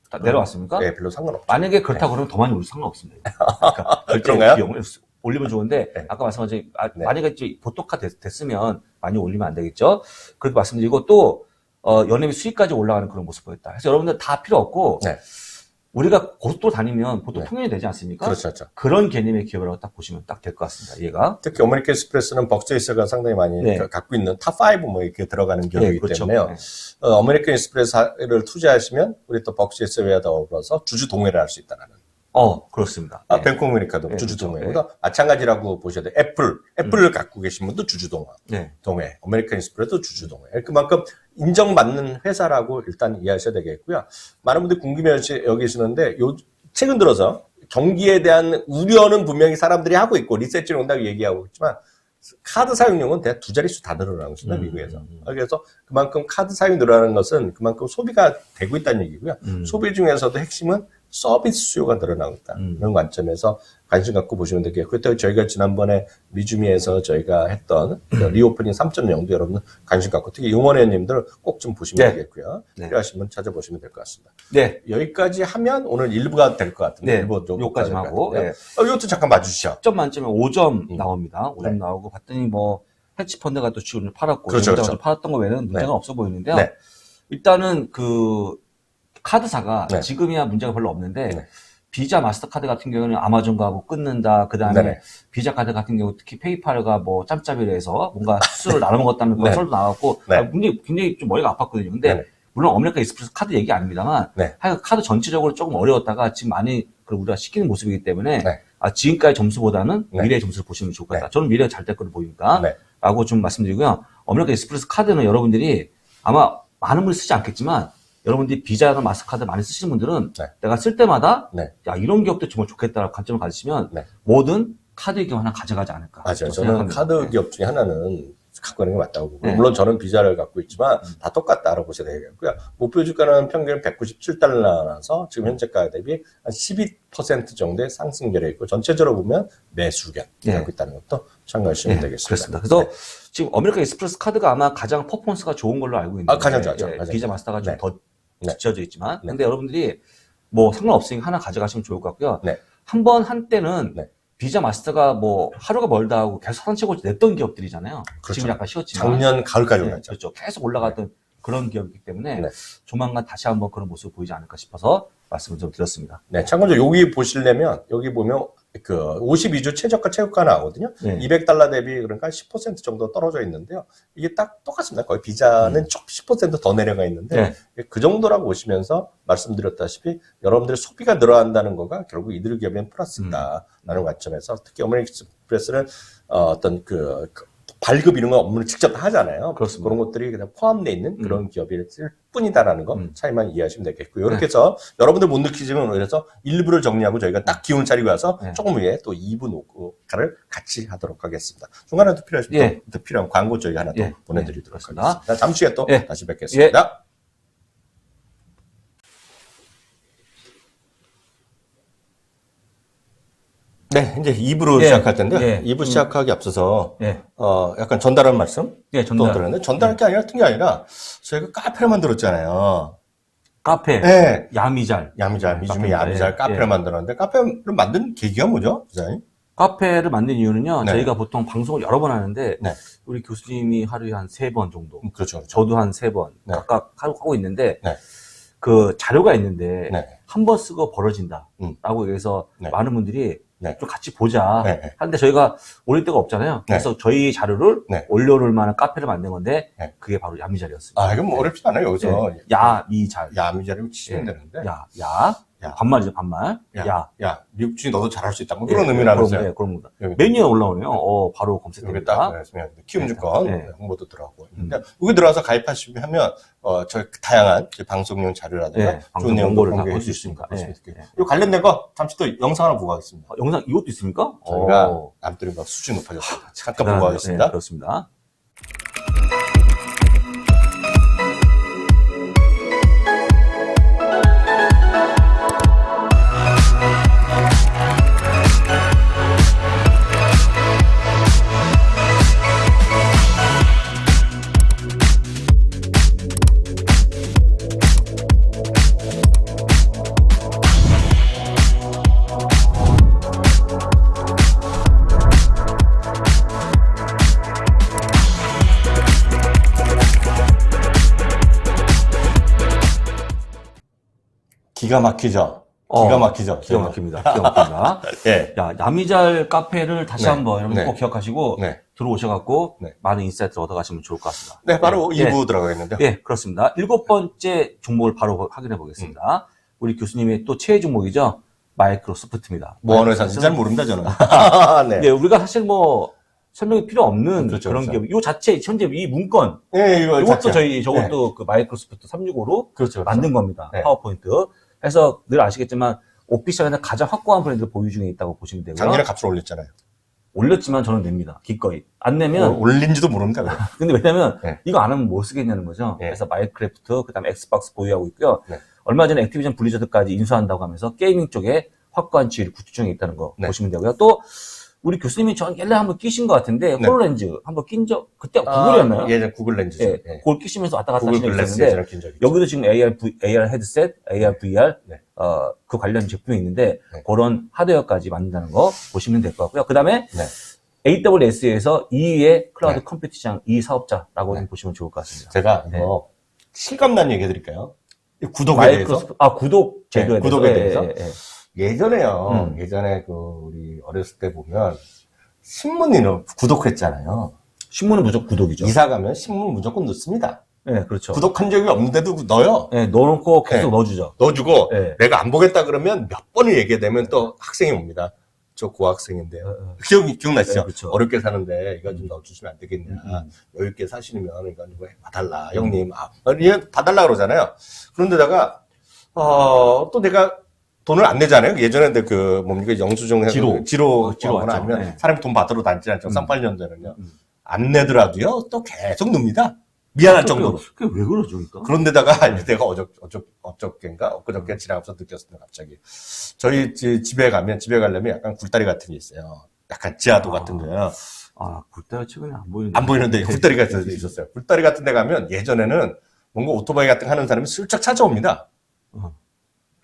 다 내려왔습니까? 네, 별로 상관없죠. 만약에 그렇다고 그러면 더 많이 올릴 상관없습니다. 그러니까 결제 그런가요? 비용을 올리면 좋은데 네. 아까 말씀하신 네. 만약에 이제 보톡화 됐으면 많이 올리면 안 되겠죠. 그렇게 말씀드리고 또 연회비 수익까지 올라가는 그런 모습 보였다. 그래서 여러분들 다 필요 없고 네. 우리가 고속도로 다니면 보통 네. 통행이 되지 않습니까? 그렇죠, 그렇죠. 그런 개념의 기업이라고 딱 보시면 딱 될 것 같습니다. 얘가. 특히 어메리칸 익스프레스는 벅스에이스가 상당히 많이 네. 갖고 있는 탑5 이렇게 들어가는 기업이기 그렇죠. 때문에요. 네. 어메리칸 익스프레스를 투자하시면 우리 또 벅스에이스와 더불어서 주주 동회를 할 수 있다는. 그렇습니다. 아, 네. 뱅크 오브 아메리카도 네, 주주 그렇죠. 동회보다 마찬가지라고 보셔야 돼요. 애플을 갖고 계신 분도 주주 네. 동회, 어메리칸 익스프레스도 주주 동회. 그만큼 인정받는 회사라고 일단 이해하셔야 되겠고요. 많은 분들이 궁금해 여기시는데 최근 들어서 경기에 대한 우려는 분명히 사람들이 하고 있고 리세치를 온다고 얘기하고 있지만 카드 사용량은 대략 2자릿수 다 늘어나고 있습니다, 미국에서. 그래서 그만큼 카드 사용이 늘어나는 것은 그만큼 소비가 되고 있다는 얘기고요. 소비 중에서도 핵심은 서비스 수요가 늘어나고 있다. 이런 관점에서 관심 갖고 보시면 되겠고요. 그렇다고 저희가 지난번에 미주미에서 저희가 했던 리오프닝 3.0도 여러분 관심 갖고 특히 용원회원님들 꼭 좀 보시면 네. 되겠고요. 네. 필요하시면 찾아보시면 될 것 같습니다. 네. 여기까지 하면 오늘 1부가 될 것 같은데. 네. 요까지만 하고. 네. 이것도 잠깐 봐주시죠. 10점 만점에 5점 나옵니다. 5점 네. 나오고 봤더니 해치펀드가 또 지금 팔았고 그렇죠, 영장을 그렇죠. 팔았던 거 외에는 문제가 네. 없어 보이는데요. 네. 일단은 카드사가 네. 지금이야 문제가 별로 없는데 네. 비자 마스터카드 같은 경우는 아마존과 끊는다. 그다음에 네네. 비자 카드 같은 경우 특히 페이팔과 짬짜비를 해서 뭔가 수수료를 나눠 먹었다는 그런 네. 썰도 나왔고 네. 굉장히 좀 머리가 아팠거든요. 근데 네네. 물론 아메리칸 익스프레스 카드 얘기 아닙니다만 네. 하여간 카드 전체적으로 조금 어려웠다가 지금 많이 우리가 시키는 모습이기 때문에 네. 지금까지 점수보다는 네. 미래의 점수를 보시면 좋을 것 같다. 네. 저는 미래가 잘 될 거로 보이니까 네. 라고 좀 말씀드리고요. 아메리칸 익스프레스 카드는 여러분들이 아마 많은 분이 쓰지 않겠지만 여러분들이 비자나 마스터카드 많이 쓰시는 분들은 네. 내가 쓸 때마다 네. 야 이런 기업도 정말 좋겠다라는 관점을 가지시면 네. 모든 카드 기업 하나 가져가지 않을까. 맞아요. 좀 저는 생각합니다. 카드 네. 기업 중에 하나는 갖고 있는 게 맞다고 보고 네. 물론 저는 비자를 갖고 있지만 다 똑같다라고 보셔야 되겠고요. 목표 주가는 평균 197달러라서 지금 현재가 대비 한 12% 정도의 상승률에 있고 전체적으로 보면 매수견 네. 갖고 있다는 것도 참고하시면 네, 되겠습니다. 그렇습니다. 그래서 네. 지금 아메리칸 익스프레스 카드가 아마 가장 퍼포먼스가 좋은 걸로 알고 있는데 가장 좋았죠. 가장 비자 좋아요. 마스터가 네. 좀 더 네. 지어져 있지만 네. 근데 여러분들이 상관없으니까 하나 가져가시면 좋을 것 같고요. 네. 한때는 네. 비자 마스터가 뭐 하루가 멀다 하고 계속 선책을 냈던 기업들이잖아요. 그렇죠. 지금 약간 쉬었지만. 작년 가을까지 네, 올랐죠. 그렇죠. 계속 올라갔던 그런 기업이기 때문에 네. 조만간 다시 한번 그런 모습을 보이지 않을까 싶어서 말씀을 좀 드렸습니다. 네, 참고로 여기 보시려면 여기 보면 그 52주 최저가 최고가 나오거든요. 네. 200달러 대비 그러니까 10% 정도 떨어져 있는데요. 이게 딱 똑같습니다. 거의 비자는 좀 10%더 내려가 있는데 네. 그 정도라고 보시면서 말씀드렸다시피 여러분들의 소비가 늘어난다는 거가 결국 이들 기업엔 플러스다라는 관점에서 특히 어메리칸 익스프레스는 어떤 그 발급 이런 거 업무를 직접 하잖아요. 그렇습니다. 그런 것들이 그냥 포함되어 있는 그런 기업일 뿐이다라는 거 차이만 이해하시면 되겠고요. 이렇게 네. 해서 여러분들 못 느끼지만 그래서 1부를 정리하고 저희가 딱 기운 차리고 와서 네. 조금 후에 또 2부 녹화를 같이 하도록 하겠습니다. 중간에 또 필요하시면 예. 또 필요한 광고 저희가 하나 또 예. 보내드리도록 네, 하겠습니다. 잠시 후에 또 예. 다시 뵙겠습니다. 네, 이제 2부로 예. 시작할 텐데 예. 2부 시작하기 앞서서 예. 약간 전달한 말씀 예, 또 전달. 드렸는데 전달할 게 아니라 같은 게 아니라 저희가 카페를 만들었잖아요. 카페. 네. 야미잘. 야미잘, 미주미 카페입니다. 야미잘 예. 카페를 예. 만들었는데 카페를 만든 계기가 뭐죠, 기자님? 카페를 만든 이유는요. 네. 저희가 보통 방송을 여러 번 하는데 네. 우리 교수님이 하루에 한 3번 정도, 그렇죠. 그렇죠. 저도 한 3번 네. 각각 하고 있는데 네. 그 자료가 있는데 네. 한 번 쓰고 벌어진다 라고 얘기해서 네. 많은 분들이 네. 좀 같이 보자 네, 네. 하는데 저희가 올릴 데가 없잖아요. 그래서 저희 자료를 네. 올려놓을 만한 카페를 만든 건데 네. 그게 바로 야미잘이었습니다. 아, 이건 뭐 어렵지 않아요, 여기서. 예. 야미잘. 야미잘이면 치시면 예. 되는데. 야. 야. 반말이죠, 반말. 야, 미국 주인 너도 잘할 수 있다. 뭐 예, 그런 의미라면서요. 그런, 예, 그런 겁니다. 여기. 메뉴에 올라오네요. 바로 여기 검색됩니다. 딱 그랬으면 키움주권 네. 홍보도 들어가고 있는데 여기 들어와서 가입하시면 저희 다양한 방송용 자료라든가 네, 방송 좋은 내용도 정보를 다 공개해 볼 수 주실 수 있으니까. 있으니까 네, 네. 이 관련된 거 잠시 또 영상 하나 보고 가겠습니다. 영상 이것도 있습니까? 저희가 남들보다 수준 높아졌어요. 잠깐 보고 가겠습니다. 네, 그렇습니다. 기가 막히죠. 기가 막히죠. 기가 막힙니다. 기가 막힙니다. 예. 야, 야미잘 카페를 다시 네. 한번 여러분 네. 꼭 기억하시고 네. 들어오셔갖고 네. 많은 인사이트를 얻어가시면 좋을 것 같습니다. 네, 바로 예. 2부 들어가겠는데요. 예, 그렇습니다. 7번째 종목을 바로 확인해 보겠습니다. 우리 교수님의 또 최애 종목이죠. 마이크로소프트입니다. 뭐 하는 회사인지 잘 모릅니다, 저는. 네. 네, 우리가 사실 뭐 설명이 필요 없는 그렇죠, 그런 그렇죠. 기업. 이 자체 현재 이 문건 네, 이것도 저것도 그 마이크로소프트 365로 그렇죠. 만든 겁니다. 네. 파워포인트. 그래서 늘 아시겠지만 오피셜에는 가장 확고한 브랜드 보유 중에 있다고 보시면 되고요. 작년에 값을 올렸잖아요. 올렸지만 저는 냅니다. 기꺼이. 안 내면 올린지도 모릅니다. 그래. 근데 왜냐면 네. 이거 안 하면 뭐 쓰겠냐는 거죠. 네. 그래서 마인크래프트 그다음에 엑스박스 보유하고 있고요. 네. 얼마 전에 액티비전 블리자드까지 인수한다고 하면서 게이밍 쪽에 확고한 지위를 구축 중에 있다는 거 네. 보시면 되고요. 또 우리 교수님이 전 옛날에 한번 끼신 것 같은데 네. 홀로렌즈 한번 낀 적 그때 구글이었나요? 예전 구글 렌즈죠. 예, 예. 그걸 끼시면서 왔다 갔다 구글 하시는 게 글래스 있었는데 예전에 낀 적이 있죠. 여기도 지금 AR 헤드셋, AR VR 네. 그 관련 제품이 있는데 네. 그런 하드웨어까지 만든다는 거 보시면 될 것 같고요. 그다음에 네. AWS에서 2위의 클라우드 네. 컴퓨팅 시장 2위 사업자라고 네. 보시면 좋을 것 같습니다. 제가 네. 이거 실감난 얘기 해드릴까요? 이 구독에 대해서. 구독 제도에 네, 구독에 대해서. 대해서? 예, 예. 예전에요. 예전에 우리 어렸을 때 보면 신문이는 구독했잖아요. 신문은 무조건 구독이죠. 이사 가면 신문 무조건 넣습니다. 네, 그렇죠. 구독한 적이 없는데도 넣어요. 네, 넣어놓고 계속 네. 넣어주죠. 넣어주고 네. 내가 안 보겠다 그러면 몇 번을 얘기되면 또 학생이 옵니다. 저 고학생인데요. 기억나시죠? 네, 그렇죠. 어렵게 사는데 이거 좀 넣어주시면 안 되겠냐. 여유 있게 사시면 이거 좀 봐달라. 형님. 이거 봐달라 그러잖아요. 그런데다가 또 내가 돈을 안 내잖아요. 예전에 뭡니까 영수증 지로 왔죠. 아니면 네. 사람이 돈 받으러 다니지 않죠. 3~8년전에는요. 안 내더라도요. 또 계속 넣습니다. 미안할 정도로. 그게 왜 그러죠, 그러니까? 그런데다가 내가 어저께인가 엊그저께 지나가면서 느꼈습니다. 갑자기 저희 집에 가려면 약간 굴다리 같은 게 있어요. 약간 지하도 같은 거요. 굴다리 최근에 안 보이는데. 안 보이는데 굴다리 같은 데 있었어요. 굴다리 같은 데 가면 예전에는 뭔가 오토바이 같은 거 하는 사람이 슬쩍 찾아옵니다. 어.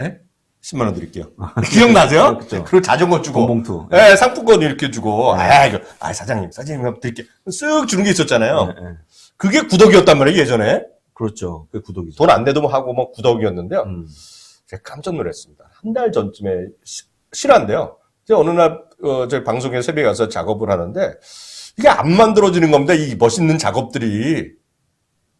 예? 10만 원 드릴게요. 기억나세요? 그쵸. 그리고 자전거 주고. 봉투. 예, 상품권 이렇게 주고. 사장님 드릴게요. 쓱 주는 게 있었잖아요. 네, 네. 그게 구덕이었단 말이에요, 예전에. 그렇죠. 그게 구독이죠. 돈 안 내도 하고 뭐 구덕이었는데요. 음. 제가 깜짝 놀랐습니다. 한 달 전쯤에 실화인데요. 제가 어느 날 저희 방송에 새벽에 가서 작업을 하는데 이게 안 만들어지는 겁니다. 이 멋있는 작업들이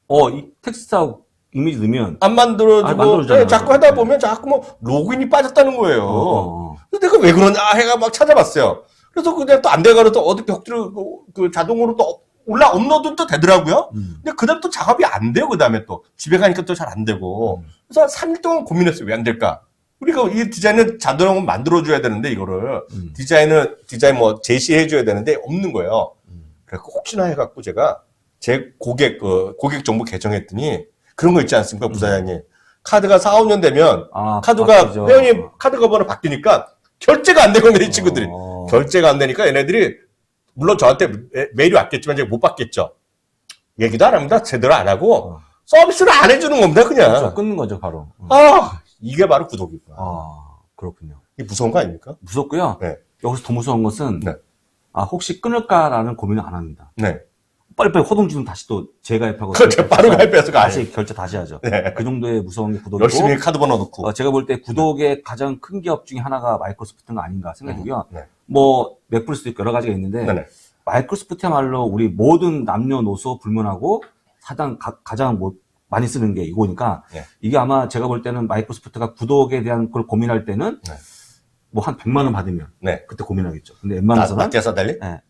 이 텍스트하고 이미지 넣으면 안 만들어지고 만들어지잖아요. 자꾸 하다 보면 자꾸 뭐 로그인이 빠졌다는 거예요. 근데 내가 왜 그러냐 해가 막 찾아봤어요. 그래서 그냥 또 안 돼가지고 또 어디 벽지로 그 자동으로 또 업로드는 또 되더라고요. 근데 그 다음 또 작업이 안 돼요. 그 다음에 또 집에 가니까 또 잘 안 되고. 그래서 3일 동안 고민했어요. 왜 안 될까? 우리가 이 디자인을 자동으로 만들어줘야 되는데 이거를 디자인 뭐 제시해줘야 되는데 없는 거예요. 그래서 혹시나 해갖고 제가 제 고객 정보 개정했더니 그런 거 있지 않습니까, 부사장님? 카드가 4, 5년 되면 카드가 바뀌죠. 회원님 카드가 번호 바뀌니까 결제가 안 되거든요, 이 친구들이. 결제가 안 되니까 얘네들이 물론 저한테 메일이 왔겠지만 제가 못 받겠죠. 얘기도 안 합니다. 제대로 안 하고 서비스를 안 해주는 겁니다, 그냥. 그렇죠. 끊는 거죠, 바로. 이게 바로 구독이구나. 그렇군요. 이게 무서운 거 아닙니까? 무섭고요. 네. 여기서 더 무서운 것은 네. 혹시 끊을까라는 고민을 안 합니다. 네. 빨리빨리 호동지는 다시 또 재가입하고 그렇죠. 바로 가입해서 다시 결제 다시 하죠. 네. 그 정도의 무서운 게 구독이고 열심히 카드 번호 넣고. 제가 볼 때 구독의 가장 큰 기업 중에 하나가 마이크로소프트가 아닌가 생각이 들고요. 네. 뭐 맥플 수도 있고 여러 가지가 있는데 네네. 마이크로소프트야말로 우리 모든 남녀노소 불문하고 가장 많이 쓰는 게 이거니까 네. 이게 아마 제가 볼 때는 마이크로소프트가 구독에 대한 걸 고민할 때는 네. 뭐 한 100만 원 받으면 네. 그때 고민하겠죠. 근데 웬만해서는 나티아 사달리? 네.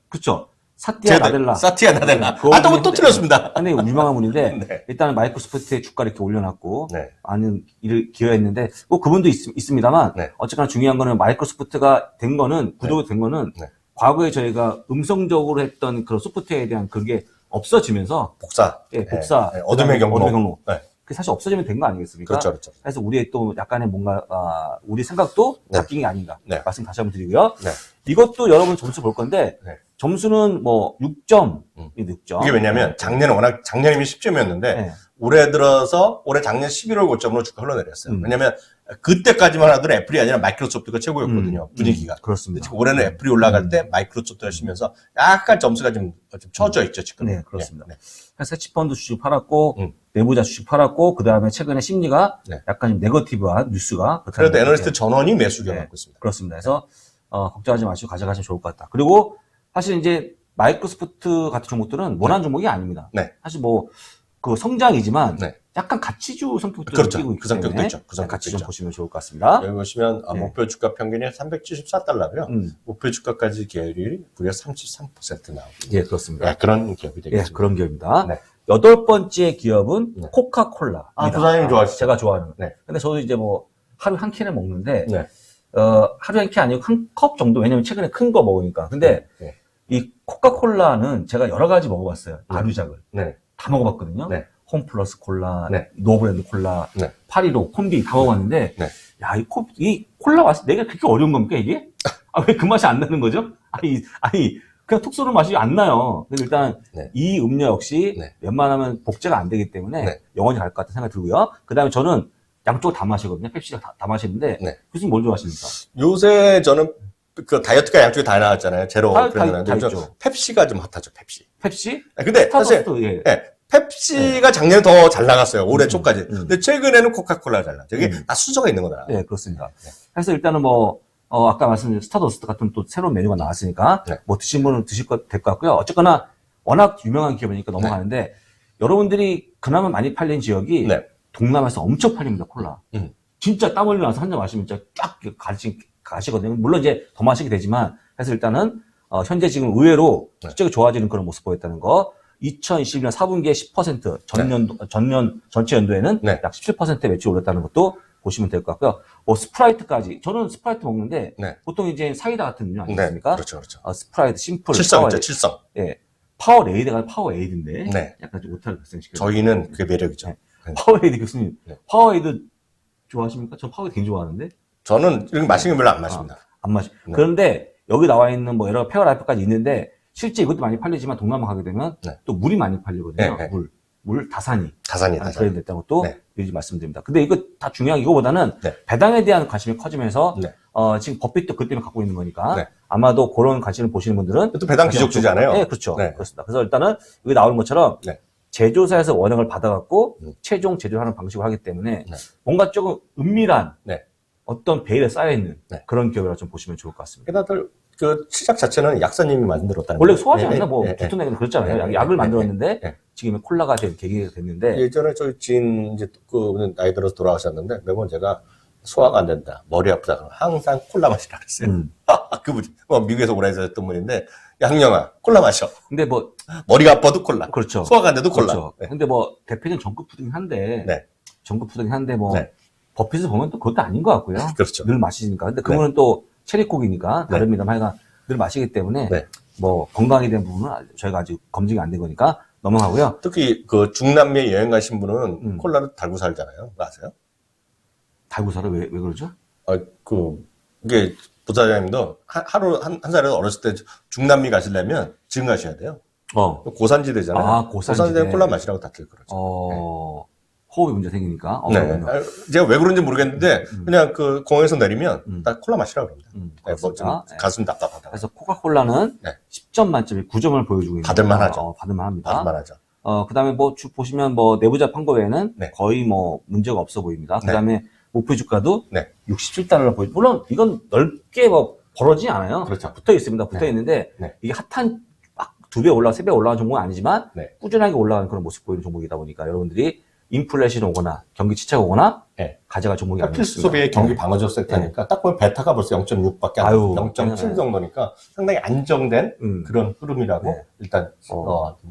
그렇죠. 사티아 나델라. 사티아 나델라. 또 틀렸습니다. 근데 유명한 분인데 네. 일단은 마이크로소프트의 주가 이렇게 올려놨고 네. 많은 일을 기여했는데 뭐 그분도 있습니다만 네. 어쨌거나 중요한 거는 마이크로소프트가 된 거는 구독이 된 거는 네. 과거에 저희가 음성적으로 했던 그런 소프트웨어에 대한 그게 없어지면서 복사. 복사 네. 어둠의 경로. 네. 그게 사실 없어지면 된 거 아니겠습니까? 그렇죠. 그래서 우리의 또 약간의 뭔가 우리 생각도 네. 바뀐 게 아닌가 네. 말씀 다시 한번 드리고요. 네. 이것도 여러분 점수 볼 건데 네. 점수는 뭐 6점, 6점. 이게 왜냐면 작년이면 10점이었는데 네. 올해 작년 11월 고점으로 주가 흘러내렸어요. 왜냐면 그때까지만 하더라도 애플이 아니라 마이크로소프트가 최고였거든요. 분위기가. 그렇습니다. 근데 올해는 애플이 올라갈 때 마이크로소프트가 쉬면서 약간 점수가 좀 처져 있죠, 지금. 네, 그렇습니다. 네. 그래서 해치펀드 주식 팔았고, 내부자 주식 팔았고, 그 다음에 최근에 심리가 네. 약간 좀 네거티브한 뉴스가. 그래도 애널리스트 전원이 매수겨 갖고 있습니다. 그렇습니다. 그래서, 걱정하지 마시고 가져가시면 좋을 것 같다. 그리고 사실 이제 마이크로소프트 같은 종목들은 원하는 종목이 아닙니다. 네. 사실 그 성장이지만 네. 약간 가치주 성격도 그렇죠. 띄고 있기 그 성격도 때문에 있죠. 그 성격도 같이 좀 있죠. 보시면 좋을 것 같습니다. 여기 보시면 네. 목표 주가 평균이 374달러고요. 음. 목표 주가까지 계율이 무려 33% 나오고. 예, 그렇습니다. 네, 그런 기업이 예, 되겠습니다. 그런 기업입니다. 네. 여덟 번째 기업은 네. 코카콜라. 부사장님 좋아하시죠? 제가 좋아하는. 네. 근데 저도 이제 뭐 하루 한 캔을 먹는데 네. 하루에 한 캔 아니고 한 컵 정도. 왜냐면 최근에 큰 거 먹으니까. 근데 네. 이 코카콜라는 제가 여러 가지 먹어봤어요. 아류작을 네. 다 먹어봤거든요. 네. 홈플러스 콜라, 네. 노브랜드 콜라, 네. 파리로 콤비 다 먹어봤는데, 네. 야, 이 콜라 맛이 내가 그렇게 어려운 겁니까 이게? 왜 그 맛이 안 나는 거죠? 아니 그냥 톡 쏘는 맛이 안 나요. 근데 일단 네. 이 음료 역시 네. 웬만하면 복제가 안 되기 때문에 네. 영원히 갈 것 같다는 생각이 들고요. 그 다음에 저는 양쪽을 다 마시거든요. 펩시가 다 마시는데, 네. 교수님 뭘 좋아하십니까? 요새 저는 그 다이어트가 양쪽에 다 나왔잖아요. 제로 다 그런 거. 있죠. 펩시가 좀 핫하죠. 펩시. 펩시? 근데 사실 스타더스트, 예. 네, 펩시가 작년에 더 잘 나갔어요. 올해 초까지. 근데 최근에는 코카콜라가 잘 나갔죠. 이게 다 순서가 있는 거다. 네, 그렇습니다. 그래서 일단은 뭐, 아까 말씀드린 스타더스트 같은 또 새로운 메뉴가 나왔으니까, 네. 뭐 드신 분은 될 것 같고요. 어쨌거나 워낙 유명한 기업이니까 넘어가는데, 여러분들이 그나마 많이 팔린 지역이 네. 동남아에서 엄청 팔립니다, 콜라. 진짜 땀 흘려 나서 한 잔 마시면 진짜 쫙 가시거든요. 물론 이제 더 마시게 되지만, 그래서 일단은, 현재 지금 의외로 실적이 좋아지는 그런 모습 보였다는 거. 2021년 4분기에 10%, 전체 연도에는 네. 약 17%의 매출이 올랐다는 것도 보시면 될 것 같고요. 뭐 스프라이트까지. 저는 스프라이트 먹는데 네. 보통 이제 사이다 같은 음료 네. 아니겠습니까? 그렇죠. 스프라이트, 심플, 칠성 있죠. 파워에이드. 칠성. 예. 파워레이드가 파워에이드인데 네. 약간 좀 오타를 발생시켜요. 저희는 그게 매력이죠. 네. 네. 파워에이드 교수님, 네. 파워에이드 좋아하십니까? 저 파워에이드 굉장히 좋아하는데 저는 이런 거 마시는 거 별로 안 마십니다. 안 마시. 네. 그런데 여기 나와 있는 뭐 여러 페어라이프까지 있는데 실제 이것도 많이 팔리지만 동남아 가게 되면 네. 또 물이 많이 팔리거든요. 네. 물. 다산이 다산이. 브랜드 됐다는 것도 네. 미리 말씀드립니다. 근데 이거 다 중요한 이거보다는 네. 배당에 대한 관심이 커지면서 네. 지금 버핏도 그 때문에 갖고 있는 거니까 네. 아마도 그런 관심을 보시는 분들은 또 배당 기적주잖아요. 네, 그렇죠. 네. 그렇습니다. 그래서 일단은 여기 나오는 것처럼 네. 제조사에서 원형을 받아갖고 최종 제조하는 방식으로 하기 때문에 네. 뭔가 조금 은밀한 네. 어떤 베일에 쌓여있는 네. 그런 기업이라고 좀 보시면 좋을 것 같습니다. 게다가 그 시작 자체는 약사님이 만들었다는 원래 거예요. 소화제 네, 아니라 뭐 네, 네. 두통약은 그렇잖아요. 네, 약을 네, 만들었는데 네. 지금 콜라가 된 계기가 됐는데 예전에 저희 지인 이제 그 나이 들어서 돌아가셨는데 매번 제가 소화가 안 된다, 머리 아프다 그러면 항상 콜라 마시라 그랬어요. 그분이 미국에서 오래 사셨던 분인데 양영아 콜라 마셔. 근데 뭐 머리가 아파도 콜라. 그렇죠. 소화가 안 돼도 콜라. 그렇죠. 네. 근데 뭐 대표적인 정크푸드긴 한데 네. 정크푸드긴 한데 뭐 네. 버핏을 보면 또 그것도 아닌 것 같고요. 그렇죠. 늘 마시니까. 근데 그분은 또 체리콕이니까 네. 다릅니다만 하여간 늘 마시기 때문에 네. 뭐 건강에 대한 부분은 저희가 아직 검증이 안 된 거니까 넘어가고요. 특히 그 중남미에 여행 가신 분은 콜라를 달고 살잖아요. 그거 아세요? 달고 살아 왜 그러죠? 이게 부사장님도 하루 한 살에서 어렸을 때 중남미 가시려면 지금 가셔야 돼요. 고산지대잖아요. 아, 고산지대. 고산지대 콜라 마시라고 다들 그러죠. 호흡에 문제 생기니까. 네. 그렇군요. 제가 왜 그런지 모르겠는데 그냥 그 공항에서 내리면 다 콜라 마시라고 그럽니다. 네, 뭐 좀 그렇습니다. 네. 가슴 답답하다. 그래서 코카콜라는 네. 10점 만점에 9점을 보여주고 있는 받을만하죠. 받을만합니다. 받을만하죠. 그다음에 뭐 보시면 뭐 내부자 판거 외에는 네. 거의 뭐 문제가 없어 보입니다. 네. 그다음에 목표 주가도 네. 67달러를 보여. 물론 이건 넓게 뭐 벌어지지 않아요. 그렇죠. 붙어 있습니다. 붙어 있는데 네. 이게 핫한 막 2배 올라 3배 올라간 종목은 아니지만 네. 꾸준하게 올라가는 그런 모습 보이는 종목이다 보니까 여러분들이 인플레이션이 오거나 경기 침체가 오거나 네. 가져갈 종목이 아니겠습니다. 필수 소비의 경기 방어적 섹터니까 딱 보면 베타가 벌써 0.6밖에 안 돼요. 0.7 정도니까 상당히 안정된 그런 흐름이라고 네. 일단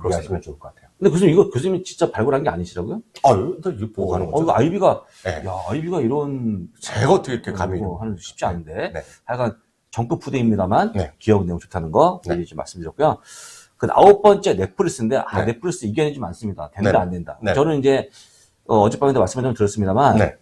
이해하시면 좋을 것 같아요. 근데 교수님이 진짜 발굴한 게 아니시라고요? 이거 보고 하는 거죠. 이거 아이비가 네. 아이비가 이런 제가 어떻게 이렇게 감히 하는 게 쉽지 않은데 네. 하여간 정크푸드입니다만 네. 기업 내용 좋다는 거 네. 미리 좀 말씀드렸고요. 그 9번째 넷플릭스인데 네. 넷플릭스 이견이 좀 많습니다. 된다 네. 안 된다. 네. 저는 이제 어젯밤에도 말씀을 좀 드렸습니다만 네.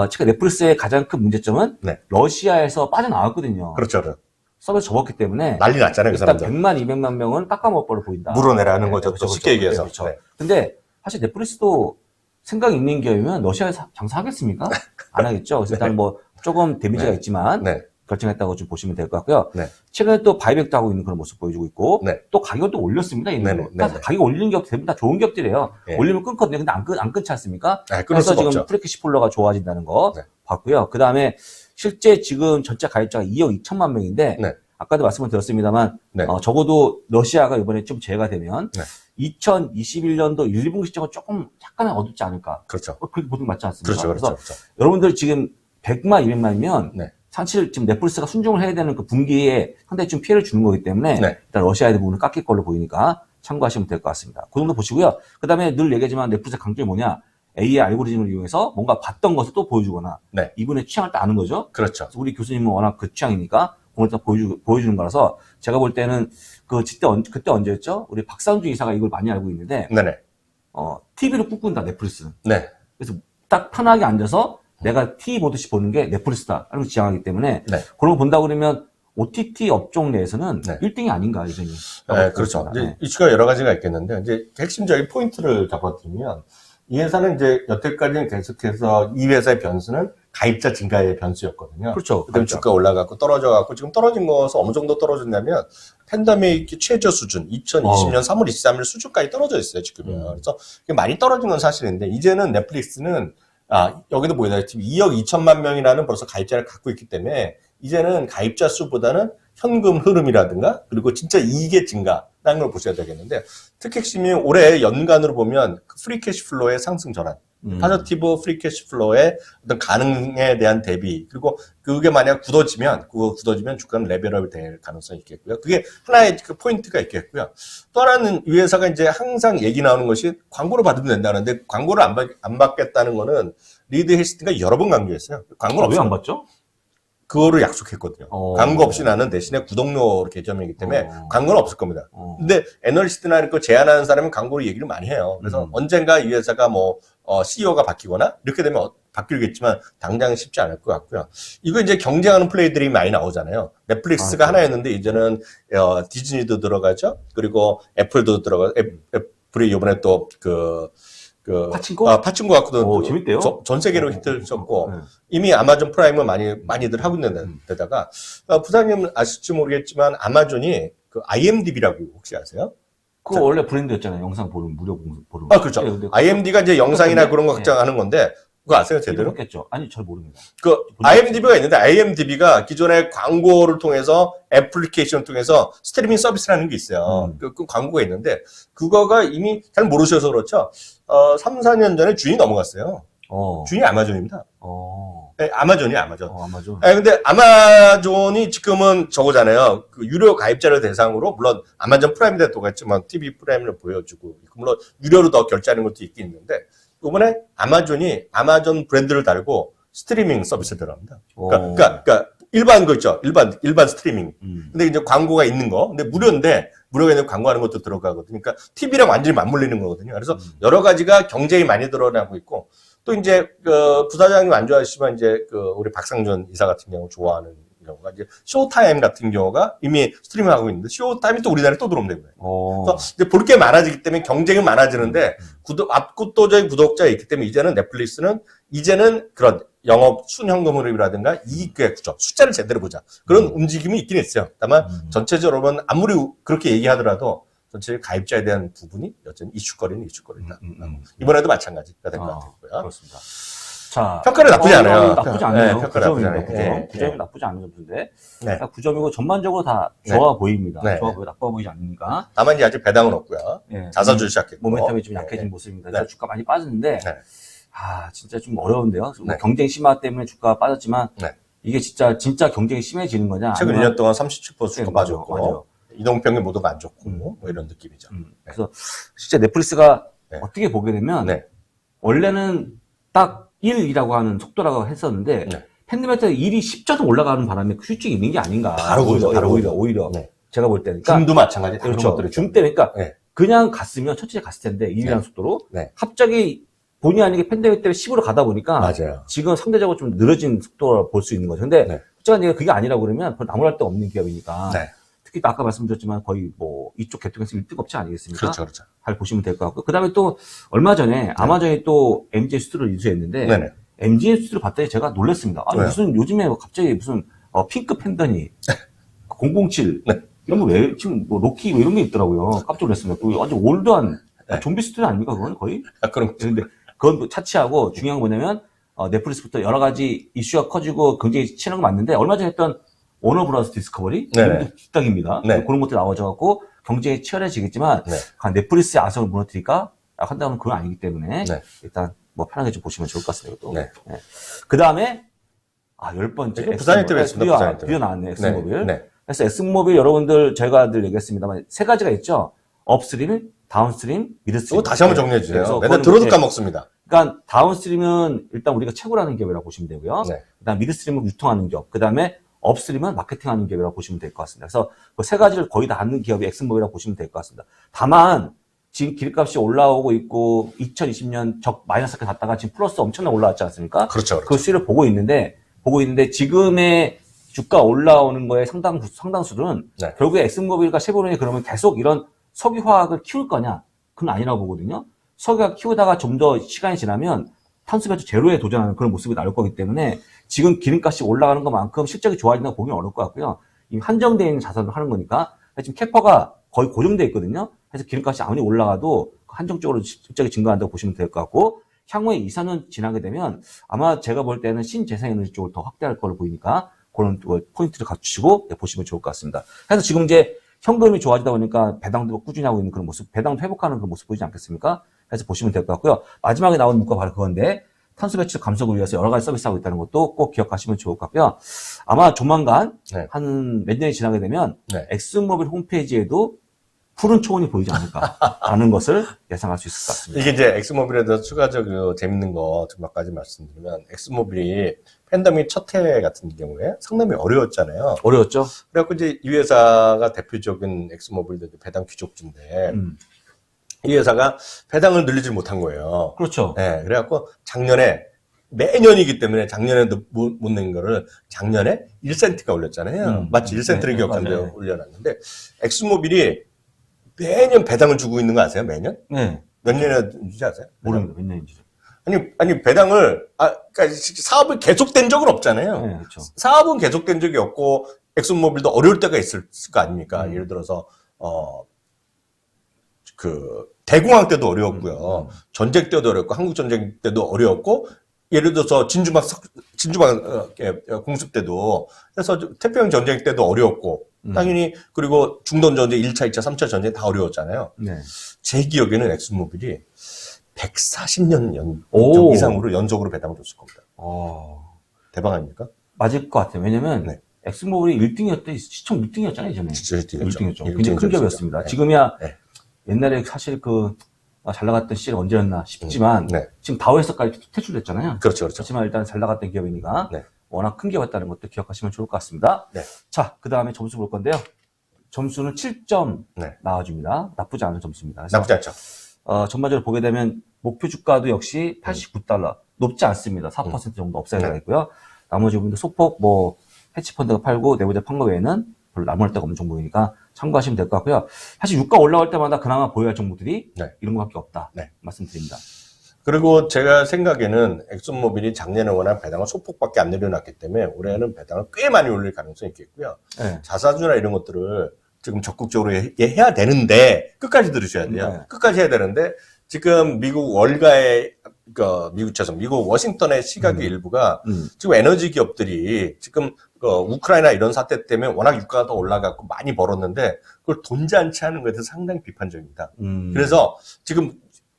제가 넷플릭스의 가장 큰 문제점은 네. 러시아에서 빠져나왔거든요. 그렇죠. 서버에서 접었기 때문에 난리 났잖아요, 그 일단 사람들. 100만, 200만 명은 깎아먹을 걸로 보인다. 물어내라는 거죠. 그렇죠, 쉽게 얘기해서. 그렇죠. 네. 근데 사실 넷플릭스도 생각이 있는 기업이면 러시아에서 장사하겠습니까? 안 하겠죠. 그래서 일단 뭐 조금 데미지가 네. 있지만 네. 결정했다고 좀 보시면 될 것 같고요. 네. 최근에 또 바이백도 하고 있는 그런 모습 보여주고 있고 네. 또 가격을 또 올렸습니다. 네네, 그러니까 네네. 가격 올리는 게 대부분 다 좋은 기업들이에요. 네. 올리면 끊거든요. 근데 안 끊지 않습니까? 네, 끊을 그래서 수가 지금 없죠. 프리캐시 플로가 좋아진다는 거 네. 봤고요. 그 다음에 실제 지금 전체 가입자가 2억 2천만 명인데 네. 아까도 말씀을 드렸습니다만 네. 적어도 러시아가 이번에 좀 제외가 되면 네. 2021년도 1분기 시점은 조금 약간은 어둡지 않을까. 그렇죠. 그렇게 보통 맞지 않습니까? 그렇죠. 그래서 그렇죠. 여러분들 지금 100만, 200만이면 네. 사실 지금 넷플릭스가 순종을 해야 되는 그 분기에 상당히 좀 피해를 주는 거기 때문에 네. 일단 러시아의 부분을 깎일 걸로 보이니까 참고하시면 될 것 같습니다. 그 정도 보시고요. 그 다음에 늘 얘기하지만 넷플릭스의 강점이 뭐냐? AI 알고리즘을 이용해서 뭔가 봤던 것을 또 보여주거나 네. 이분의 취향을 딱 아는 거죠. 그렇죠. 그래서 우리 교수님은 워낙 그 취향이니까 그걸 딱 보여주는 거라서 제가 볼 때는 그때 언제였죠? 우리 박상주 이사가 이걸 많이 알고 있는데 네네. TV를 꿈꾼다 넷플릭스는. 네. 그래서 딱 편하게 앉아서 내가 TV 보듯이 보는 게 넷플릭스다 하는 걸 지향하기 때문에 네. 그런 거 본다 그러면 OTT 업종 내에서는 네. 1등이 아닌가 이전이. 네, 그렇죠. 이제 이슈가 여러 가지가 있겠는데, 이제 핵심적인 포인트를 잡아드리면, 이 회사는 이제 여태까지는 계속해서 이 회사의 변수는 가입자 증가의 변수였거든요. 그렇죠. 그다음에 주가 올라가고 떨어져갖고 지금 떨어진 것은 어느 정도 떨어졌냐면 팬데믹 최저 수준 2020년 3월 23일 수준까지 떨어져 있어요 지금은. 그래서 많이 떨어진 건 사실인데 이제는 넷플릭스는 여기도 보이다시피 2억 2천만 명이라는 벌써 가입자를 갖고 있기 때문에 이제는 가입자 수보다는 현금 흐름이라든가 그리고 진짜 이익의 증가라는 걸 보셔야 되겠는데 특히 핵심이 올해 연간으로 보면 프리 캐시 플로우의 상승 전환 파저티브 프리 캐시 플로우의 어떤 가능에 대한 대비 그리고 그게 만약 굳어지면 주가는 레벨업이 될 가능성이 있겠고요. 그게 하나의 그 포인트가 있겠고요. 또 하나는 이 회사가 이제 항상 얘기 나오는 것이 광고를 받으면 된다는데 광고를 안 받겠다는 거는 리드 헤스팅가 여러 번 강조했어요. 광고를 왜 안 받죠? 그거를 약속했거든요. 광고 없이 나는 대신에 구독료 개념이기 때문에 광고는 없을 겁니다. 근데 애널리스트나 그 제안하는 사람은 광고를 얘기를 많이 해요. 그래서 언젠가 이 회사가 CEO가 바뀌거나 이렇게 되면 바뀌겠지만 당장은 쉽지 않을 것 같고요. 이거 이제 경쟁하는 플레이들이 많이 나오잖아요. 넷플릭스가 하나였는데 이제는 디즈니도 들어가죠. 그리고 애플도 들어가 불이 이번에 또 파친코? 파친코 갖고도 오, 재밌대요. 전 세계로 히트를 쳤고 네. 이미 아마존 프라임은 많이들 하고 있는 데다가 부장님 아실지 모르겠지만 아마존이 그 IMDb라고 혹시 아세요? 그거 원래 브랜드였잖아요. 영상 보는 무료 보는. 그렇죠. 네, 근데 IMDb가 이제 영상이나 그렇던데? 그런 거 확장하는 건데 그거 아세요, 제대로? 모르겠죠. 아니, 잘 모릅니다. 그 IMDb가 있는데 IMDb가 기존에 광고를 통해서 애플리케이션을 통해서 스트리밍 서비스라는 게 있어요. 그 광고가 있는데 그거가 이미 잘 모르셔서 그렇죠. 3, 4년 전에 주인이 넘어갔어요. 주인이 아마존입니다. 네, 아마존이에요, 아마존. 아마존. 네, 근데 아마존이 지금은 저거잖아요. 그 유료 가입자를 대상으로 물론 아마존 프라임도 똑같지만 TV 프라임을 보여주고 물론 유료로 더 결제하는 것도 있긴 있는데 이번에 아마존이 아마존 브랜드를 달고 스트리밍 서비스를 들어갑니다. 그러니까 일반 거 있죠. 일반 스트리밍. 근데 이제 광고가 있는 거. 근데 무료가 있는 광고하는 것도 들어가거든요. 그러니까 TV랑 완전히 맞물리는 거거든요. 그래서 여러 가지가 경쟁이 많이 드러나고 있고 또 이제 부사장님 안 좋아하시지만 이제 우리 박상준 이사 같은 경우 좋아하는 경우가 이제 쇼타임 같은 경우가 이미 스트리밍하고 있는데 쇼타임이 또 우리나라에 또 들어오면 되는 거예요. 그래서 이제 볼 게 많아지기 때문에 경쟁은 많아지는데 압도적인 구독자가 있기 때문에 이제는 넷플릭스는 그런 영업 순현금흐름이라든가 이익의 구조, 숫자를 제대로 보자. 그런 움직임이 있긴 있어요. 다만 전체적으로는 아무리 그렇게 얘기하더라도 전체 가입자에 대한 부분이 여전히 이슈거리는 이슈거리다. 이번에도 마찬가지가 될 것 같고요. 그렇습니다. 자, 평가는 나쁘지 않아요. 나쁘지 않아요. 네, 평가 나쁘지 않아요. 9점이 나쁘지 않은 점수인데 네. 9점이고 전반적으로 다 좋아 보입니다. 네. 좋아 보여 나빠 보이지 않으니까. 다만 이제 아직 배당은 없고요. 네. 자사주 시작했고. 모멘텀이 좀 약해진 모습입니다. 그래서 네. 주가 많이 빠졌는데 네. 진짜 좀 어려운데요. 네. 경쟁 심화 때문에 주가가 빠졌지만 네. 이게 진짜 경쟁이 심해지는 거냐? 최근 아니면 1년 동안 37% 주가 네, 빠졌고 맞아요. 이동평균 모두가 안 좋고 뭐 이런 느낌이죠. 그래서 진짜 넷플릭스가 네. 어떻게 보게 되면 네. 원래는 딱 1이라고 하는 속도라고 했었는데 네. 팬데믹 때 1이 10점 올라가는 바람에 휴증이 있는 게 아닌가. 바로 오히려 네. 제가 볼 때는. 줌도 마찬가지. 그렇죠. 줌 때 그러니까 네. 그냥 갔으면 첫째 갔을 텐데 1이라는 네. 속도로 네. 갑자기 본의 아니게 팬데믹 때문에 10으로 가다 보니까 맞아요. 지금 상대적으로 좀 늦어진 속도를 볼 수 있는 거죠. 근데 네. 솔직히 그게 아니라고 그러면 아무랄 데 없는 기업이니까 네. 특히 아까 말씀드렸지만 거의 뭐 이쪽 계통에서 1등 업체 아니겠습니까? 그렇죠. 잘 보시면 될 것 같고 그 다음에 또 얼마 전에 아마존이 또 MG의 수트를 인수했는데 네네. MG의 수트를 봤더니 제가 놀랐습니다. 아니 왜요? 무슨 요즘에 갑자기 무슨 핑크 팬더니 007 네. 이런 거 왜 지금 뭐 로키 뭐 이런 게 있더라고요. 깜짝 놀랐습니다. 또 아주 올드한 네. 좀비 수트 아닙니까 그건 거의? 그럼 근데 그건 또 차치하고 중요한 건 뭐냐면 넷플릭스부터 여러 가지 이슈가 커지고 굉장히 친한 건 맞는데 얼마 전에 했던 워너브라더스 디스커버리 네네. 이것도 뒷땅입니다. 네. 그런 것들이 나와져갖고 경쟁이 치열해지겠지만 네. 넷플릭스의 아성을 무너뜨릴까 한다면 그건 아니기 때문에 네. 일단 뭐 편하게 좀 보시면 좋을 것 같습니다. 또. 네. 그 다음에 10번째 이거 부산이 때문에 했습니다. 부산이 드디어 나왔네 엑스모빌. 네. 그래서 엑스모빌 여러분들 제가 늘 얘기했습니다만 세 가지가 있죠. 업스트림, 다운스트림, 미드스트림. 이거 다시 한번 정리해 주세요. 그래서 맨날 그거는 들어도 이제 까먹습니다. 그러니까 다운스트림은 일단 우리가 채굴하는 기업이라고 보시면 되고요. 네. 그다음 미드스트림은 유통하는 기업. 그다음에 업스트림은 마케팅하는 기업이라고 보시면 될 것 같습니다. 그래서 그 세 가지를 거의 다 하는 기업이 엑스모빌이라고 보시면 될 것 같습니다. 다만 지금 기름값이 올라오고 있고 2020년 마이너스까지 갔다가 지금 플러스 엄청나게 올라왔지 않습니까? 그렇죠. 그 수위를 보고 있는데 지금의 주가 올라오는 거에 상당수는 네. 결국에 엑스모빌과 쉐보론이 그러면 계속 이런 석유화학을 키울 거냐? 그건 아니라고 보거든요. 석유화학 키우다가 좀 더 시간이 지나면 탄소배출 제로에 도전하는 그런 모습이 나올 거기 때문에 지금 기름값이 올라가는 것만큼 실적이 좋아진다고 보기는 어려울 것 같고요. 이미 한정되어 있는 자산을 하는 거니까 지금 캐퍼가 거의 고정되어 있거든요. 그래서 기름값이 아무리 올라가도 한정적으로 실적이 증가한다고 보시면 될 것 같고 향후에 2, 4년 지나게 되면 아마 제가 볼 때는 신재생에너지 쪽을 더 확대할 걸로 보이니까 그런 포인트를 갖추시고 보시면 좋을 것 같습니다. 그래서 지금 이제 현금이 좋아지다 보니까 배당도 꾸준히 하고 있는 그런 모습, 배당도 회복하는 그런 모습 보이지 않겠습니까? 그래서 보시면 될 것 같고요. 마지막에 나온 문구가 바로 그건데 탄소 배출 감소를 위해서 여러 가지 서비스하고 있다는 것도 꼭 기억하시면 좋을 것 같고요. 아마 조만간 네. 한 몇 년이 지나게 되면 네. 엑스모빌 홈페이지에도 푸른 초원이 보이지 않을까라는 것을 예상할 수 있을 것 같습니다. 이게 이제 엑스모빌에 대해서 추가적으로 재밌는 거 좀 몇 가지 말씀드리면 엑스모빌이 팬데믹 첫 해 같은 경우에 상당히 어려웠잖아요. 어려웠죠? 그래갖고 이제 이 회사가 대표적인 엑스모빌 배당 귀족주인데 이 회사가 배당을 늘리지 못한 거예요. 그렇죠. 네, 그래갖고 작년에 매년이기 때문에 작년에도 못 낸 거를 작년에 1센트가 올렸잖아요. 마치 1센트를 네, 기억하는데 맞아요. 올려놨는데 엑스모빌이 매년 배당을 주고 있는 거 아세요? 매년? 네. 몇 년이나 주지 아세요? 모릅니다. 몇 년인지. 아니, 배당을, 그러니까 사업이 계속된 적은 없잖아요. 네, 그렇죠. 사업은 계속된 적이 없고, 엑슨모빌도 어려울 때가 있을 거 아닙니까? 예를 들어서, 대공황 때도 어려웠고요. 전쟁 때도 어렵고, 한국 전쟁 때도 어려웠고, 예를 들어서 진주막 공습 때도, 그래서 태평양 전쟁 때도 어려웠고, 당연히, 그리고 중동 전쟁, 1차, 2차, 3차 전쟁 다 어려웠잖아요. 네. 제 기억에는 엑슨모빌이 140년 오. 이상으로 연속으로 배당을 줬을 겁니다. 대박 아닙니까? 맞을 것 같아요. 왜냐면, 네. 엑슨모빌이 1등이었대, 시청 1등이었잖아요, 예전에. 진짜 1등이었죠. 1등이었죠. 굉장히 큰 기업이었습니다. 지금이야, 네. 옛날에 사실 잘 나갔던 시절이 언제였나 싶지만, 네. 지금 다오에서까지 퇴출됐잖아요. 그렇죠. 그렇지만 일단 잘 나갔던 기업이니까, 네. 워낙 큰 기업이었다는 것도 기억하시면 좋을 것 같습니다. 네. 자, 그 다음에 점수 볼 건데요. 점수는 7점 네. 나와줍니다. 나쁘지 않은 점수입니다. 그래서 나쁘지 않죠. 전반적으로 보게 되면 목표 주가도 역시 89달러. 높지 않습니다. 4% 정도 업사이드가 네. 있고요. 나머지 부분도 소폭 해치펀드가 팔고 내부자 판 거 외에는 별로 남을 데가 없는 종목이니까 참고하시면 될 것 같고요. 사실 유가 올라올 때마다 그나마 보여야 할 종목들이 네. 이런 것밖에 없다. 네. 말씀드립니다. 그리고 제가 생각에는 엑슨모빌이 작년에 워낙 배당을 소폭밖에 안 내려놨기 때문에 올해는 배당을 꽤 많이 올릴 가능성이 있겠고요. 네. 자사주나 이런 것들을 지금 적극적으로 해야 되는데 끝까지 들으셔야 돼요. 네. 끝까지 해야 되는데 지금 미국 월가의 미국 워싱턴의 시각의 일부가 지금 에너지 기업들이 지금 우크라이나 이런 사태 때문에 워낙 유가가 더 올라가고 많이 벌었는데 그걸 돈지 않는 것에 대해서 상당히 비판적입니다. 그래서 지금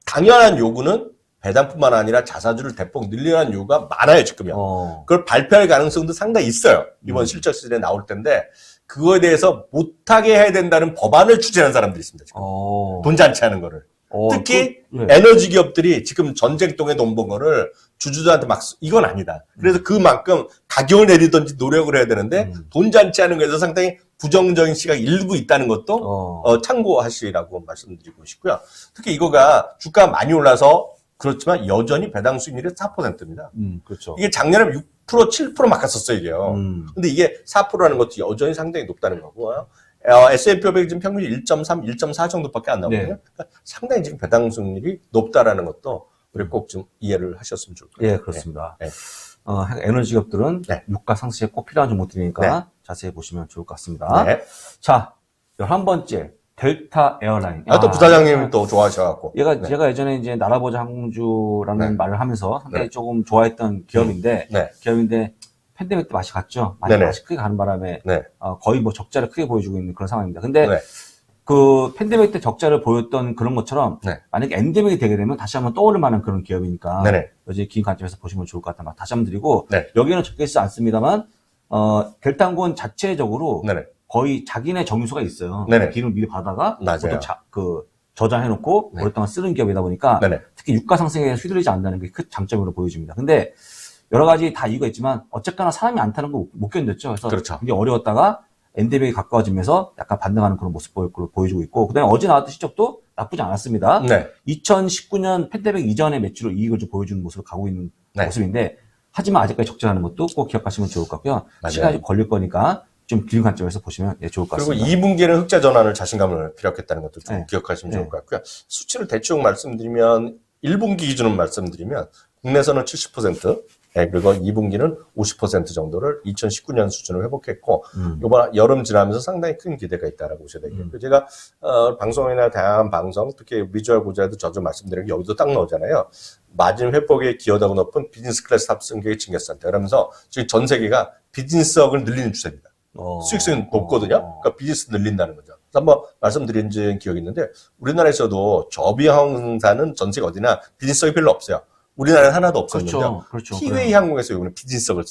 당연한 요구는 배당뿐만 아니라 자사주를 대폭 늘리라는 요구가 많아요, 지금요. 그걸 발표할 가능성도 상당히 있어요. 이번 실적 시즌에 나올 텐데 그거에 대해서 못하게 해야 된다는 법안을 추진하는 사람들이 있습니다, 지금. 돈지 않는 거를. 특히 에너지 기업들이 지금 전쟁통에 돈 번 거를 주주들한테 이건 아니다. 그래서 그만큼 가격을 내리든지 노력을 해야 되는데 돈지 않는 거에서 상당히 부정적인 시각이 일부 있다는 것도 참고하시라고 말씀드리고 싶고요. 특히 이거가 주가가 많이 올라서 그렇지만 여전히 배당 수익률이 4%입니다. 그렇죠. 이게 작년에 6%, 7% 막 갔었어요, 이게요. 근데 이게 4%라는 것도 여전히 상당히 높다는 거고요. S&P 500 지금 평균이 1.3, 1.4 정도밖에 안 나오거든요. 네. 그러니까 상당히 지금 배당 수익률이 높다라는 것도 우리 꼭 좀 이해를 하셨으면 좋을 것 같아요. 예, 그렇습니다. 네. 에너지 기업들은 네. 유가 상승에 꼭 필요한 종목들이니까 네. 자세히 보시면 좋을 것 같습니다. 네. 자, 11번째. 델타 에어라인. 또 부사장님이 또 좋아하셔갖고. 얘가 제가 예전에 이제 나라보자 항공주라는 네. 말을 하면서 상당히 네. 조금 좋아했던 기업인데, 네. 팬데믹 때 맛이 갔죠. 많이 네네. 맛이 크게 가는 바람에 네. 거의 적자를 크게 보여주고 있는 그런 상황입니다. 근데 네. 그 팬데믹 때 적자를 보였던 그런 것처럼 네. 만약에 엔데믹이 되게 되면 다시 한번 떠오를 만한 그런 기업이니까 네네. 어제 긴 관점에서 보시면 좋을 것 같다. 다시 한번 드리고 네. 여기는 적혀 있지 않습니다만 델타항공 자체적으로 네네. 거의 자기네 정유소가 있어요. 네네. 기름을 미리 받아가 맞아요. 보통 저장해놓고 네. 오랫동안 쓰는 기업이다 보니까 네네. 특히 유가 상승에 휘둘리지 않는다는 게 큰 장점으로 보여집니다. 근데 여러 가지 다 이유가 있지만 어쨌거나 사람이 안 타는 거 못 견뎠죠. 그래서 그렇죠. 굉장히 어려웠다가 엔데믹이 가까워지면서 약간 반등하는 그런 모습 보여주고 있고 그다음에 어제 나왔던 실적도 나쁘지 않았습니다. 네. 2019년 팬데믹 이전의 매출로 이익을 좀 보여주는 모습을 가고 있는 네. 모습인데 하지만 아직까지 적자라는 것도 꼭 기억하시면 좋을 것 같고요. 맞아요. 시간이 좀 걸릴 거니까 좀 긴 관점에서 보시면 좋을 것 그리고 같습니다. 2분기에는 흑자 전환을 자신감을 필요했다는 것도 좀 네. 기억하시면 네. 좋을 것 같고요. 수치를 대충 말씀드리면 1분기 기준으로 말씀드리면 국내에서는 70%, 그리고 2분기는 50% 정도를 2019년 수준을 회복했고 이번 여름 지나면서 상당히 큰 기대가 있다라고 보셔야 되겠고요. 제가 방송이나 다양한 방송, 특히 비주얼 고자에도 자주 말씀드린 게 여기도 딱 나오잖아요. 마진 회복에 기여도가 높은 비즈니스 클래스 탑승객의 증가상태. 그러면서 지금 전 세계가 비즈니스석을 늘리는 추세입니다. 수익성이 높거든요. 그러니까 비즈니스 늘린다는 거죠. 그래서 한번 말씀드린 기억이 있는데 우리나라에서도 저비항공사는 전 세계 어디나 비즈니스석이 별로 없어요. 우리나라는 하나도 없었는데요. 그렇죠. 티웨이 항공에서 이번에 비즈니스석을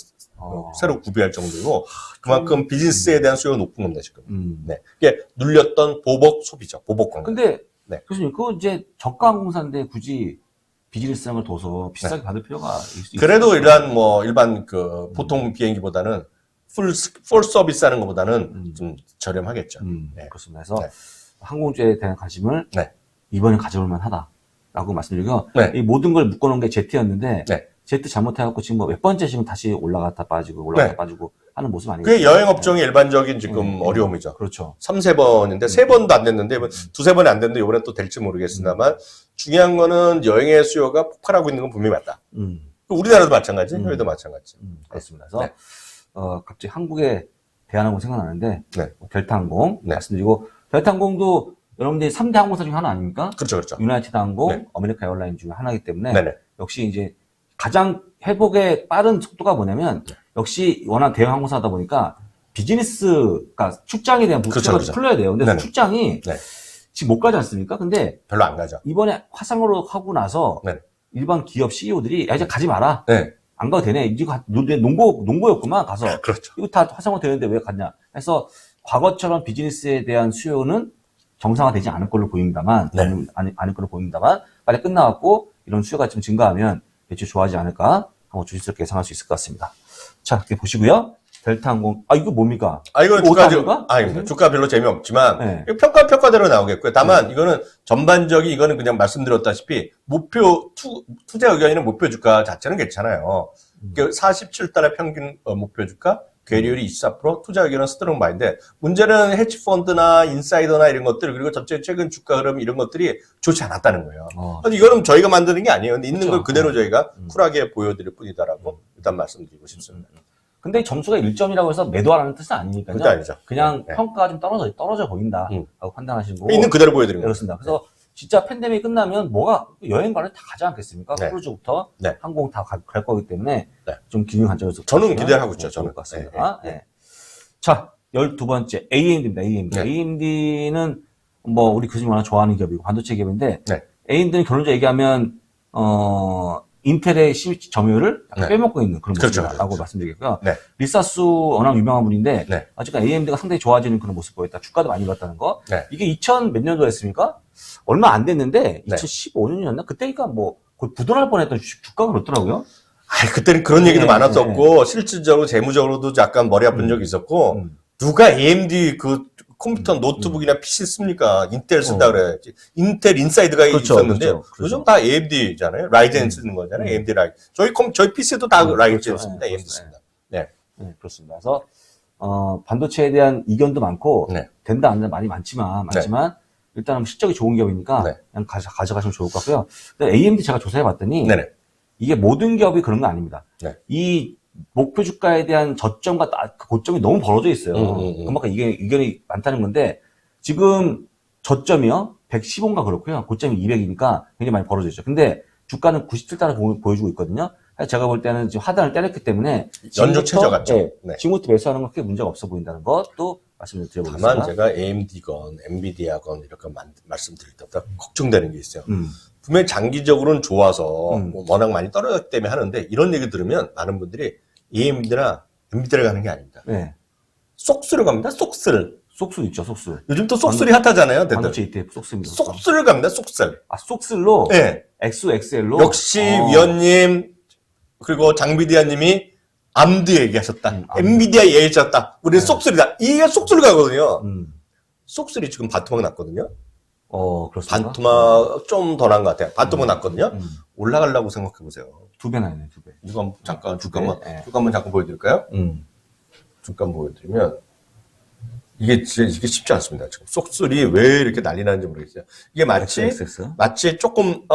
새로 구비할 정도고 그만큼 비즈니스에 대한 수요가 높은 겁니다, 지금. 네. 이게 눌렸던 보복 소비죠. 보복 관광. 근데 네. 교수님 그거 이제 저가 항공사인데 굳이 비즈니스성을 둬서 비싸게 받을 필요가 있어요. 그래도 일반 보통 비행기보다는 풀 서비스 하는 것보다는 좀 저렴하겠죠. 네. 그렇습니다. 그래서 네. 항공주에 대한 관심을 네. 이번에 가져볼 만하다라고 말씀드리고 네. 이 모든 걸 묶어놓은 게 제트였는데 네. 제트 잘못해갖고 지금 뭐 몇 번째 지금 다시 올라갔다 빠지고 네. 빠지고 하는 모습 아니에요? 그게 여행 업종의 일반적인 지금 어려움이죠. 그렇죠. 3-4번인데 3번도 안 됐는데 2-3번이 안 됐는데 이번에 또 될지 모르겠습니다만 중요한 거는 여행의 수요가 폭발하고 있는 건 분명히 맞다. 우리나라도 마찬가지, 해외도 마찬가지. 그렇습니다. 그래서 네. 갑자기 한국의 대한항공 생각나는데 네. 델타항공 네. 말씀드리고 델타항공도 여러분들이 3대 항공사 중에 하나 아닙니까? 그렇죠, 그렇죠. 유나이티드 항공, 네. 아메리카 에어라인 중에 하나이기 때문에 네네. 역시 이제 가장 회복의 빠른 속도가 뭐냐면 역시 워낙 대형 항공사다 보니까 비즈니스가 출장에 대한 그렇죠, 부채가 그렇죠. 풀려야 돼요. 근데 네네. 출장이 네. 지금 못 가지 않습니까? 근데 별로 안 가죠. 이번에 화상으로 하고 나서 네. 일반 기업 CEO들이 야 이제 가지 마라. 네. 안 가도 되네. 이거 농고였구만 가서. 그렇죠. 이거 다 화상으로 되는데 왜 갔냐. 해서 과거처럼 비즈니스에 대한 수요는 정상화되지 않을 걸로 보입니다만, 네. 않을 걸로 보입니다만, 빨리 끝나갖고 이런 수요가 좀 증가하면 매출 좋아지지 않을까 한번 조심스럽게 예상할 수 있을 것 같습니다. 자, 이렇게 보시고요. 델타항공, 이거 뭡니까? 이건 이거 주가죠. 오타인가? 아닙니다. 주가 별로 재미없지만, 네. 이거 평가대로 나오겠고요. 다만, 이거는 전반적인, 이거는 그냥 말씀드렸다시피, 투자 의견이나 목표 주가 자체는 괜찮아요. 47달러 평균 목표 주가, 괴리율이 24%, 투자 의견은 스트롱 바인데, 문제는 헤지펀드나 인사이더나 이런 것들, 그리고 전체 최근 주가 흐름 이런 것들이 좋지 않았다는 거예요. 이거는 저희가 만드는 게 아니에요. 근데 있는 그렇죠. 걸 그대로 저희가 쿨하게 보여드릴 뿐이다라고 일단 말씀드리고 싶습니다. 근데 점수가 1점이라고 해서 매도하라는 뜻은 아니니까요. 그게 아니죠. 그냥 네. 평가가 좀 떨어져 보인다. 라고 판단하시고. 있는 그대로 보여드리는 거예요. 그렇습니다. 그래서 진짜 팬데믹 끝나면 여행 가를 다 가지 않겠습니까? 네. 크루즈부터 네. 항공 다 갈 거기 때문에 네. 좀 기능 관점에서 저는 기대를 하고 있죠. 좋을 저는. 것 같습니다. 네. 자, 12번째 AMD입니다. AMD. 네. AMD는 뭐 우리 교수님 워낙 좋아하는 기업이고 반도체 기업인데 네. AMD는 결론적으로 얘기하면 인텔의 점유율을 네. 빼먹고 있는 그런 그렇죠. 모습이라고 그렇죠. 말씀드리겠고요. 네. 리사수 워낙 유명한 분인데 네. 아직까지 AMD가 상당히 좋아지는 그런 모습 보였다. 주가도 많이 올랐다는 거. 네. 이게 2000 몇 년도였습니까? 얼마 안 됐는데 네. 2015년이었나? 그때니까 뭐 거의 부도날 뻔했던 주가가 그렇더라고요. 그때는 그런 얘기도 네, 많았었고, 실질적으로, 재무적으로도 약간 머리 아픈 적이 있었고, 누가 AMD 그 컴퓨터 노트북이나 PC 씁니까? 인텔 쓴다 그래야지. 인텔 인사이드가 그렇죠, 있었는데, 그렇죠. 요즘 다 AMD잖아요. 라이젠 쓰는 거잖아요. AMD 라이젠. 저희 PC도 다 라이젠 그렇죠. 씁니다. AMD 씁니다. 네. 네, 그렇습니다. 그래서 반도체에 대한 이견도 많고 네. 된다 안 된다 말이 많지만 일단은 실적이 좋은 기업이니까 네. 그냥 가져가시면 좋을 것 같고요. 근데 AMD 제가 조사해봤더니 네네. 이게 모든 기업이 그런 거 아닙니다. 네. 이 목표 주가에 대한 저점과 고점이 너무 벌어져 있어요. 그만큼 이게 의견이 많다는 건데 지금 저점이요 115인가 그렇고요. 고점이 200이니까 굉장히 많이 벌어져 있죠. 근데 주가는 97달러 보여주고 있거든요. 제가 볼 때는 지금 하단을 때렸기 때문에 연중 최저 같죠. 네, 네. 지금부터 매수하는 건 크게 문제가 없어 보인다는 것도 말씀을 드려보겠습니다. 다만 제가 AMD건, 엔비디아건 이렇게 말씀드릴 때보다 걱정되는 게 있어요. 분명히 장기적으로는 좋아서 뭐 워낙 많이 떨어졌기 때문에 하는데 이런 얘기 들으면 많은 분들이 AMD나 엔비디아를 가는 게 아닙니다. 네. 쏙스를 갑니다. 쏙스를. 쏙스 있죠, 쏙스. 요즘 또 쏙스리 핫하잖아요. 반도체 ETF 쏙스입니다. 쏙스를 갑니다. 쏙슬. 쏙슬로? 네. XXL로? 역시 위원님 그리고 장비디아님이 암드 얘기하셨다. 엔비디아 얘기하셨다. 우리는 쏙슬이다. 이게 쏙슬 가거든요. 쏙슬이 지금 반토막 났거든요. 그렇습니다. 반토막 좀 더 난 것 같아요. 반토막 났거든요. 올라가려고 생각해 보세요. 2배나 있네, 2배. 이거 잠깐 주가 네. 한번 잠깐 보여드릴까요? 주가 한번 보여드리면 이게 쉽지 않습니다. 지금 쏙슬이 왜 이렇게 난리 나는지 모르겠어요. 이게 마치 조금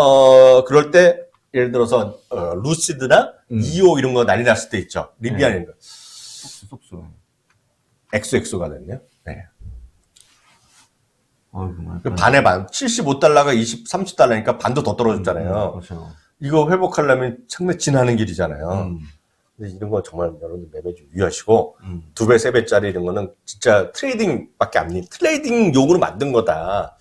그럴 때 예를 들어서 루시드나 이오 이런 거 난리 났을 때 있죠. 리비안 이런 거. 쏙스. XX가 됐네요. 네. 반에 반. 75달러가 30달러니까 반도 더 떨어졌잖아요. 그렇죠. 이거 회복하려면 상당히 지나는 길이잖아요. 근데 이런 거 정말 여러분들 매매 좀 유의하시고 2배, 3배짜리 이런 거는 진짜 트레이딩밖에 안 돼. 트레이딩 용으로 만든 거다.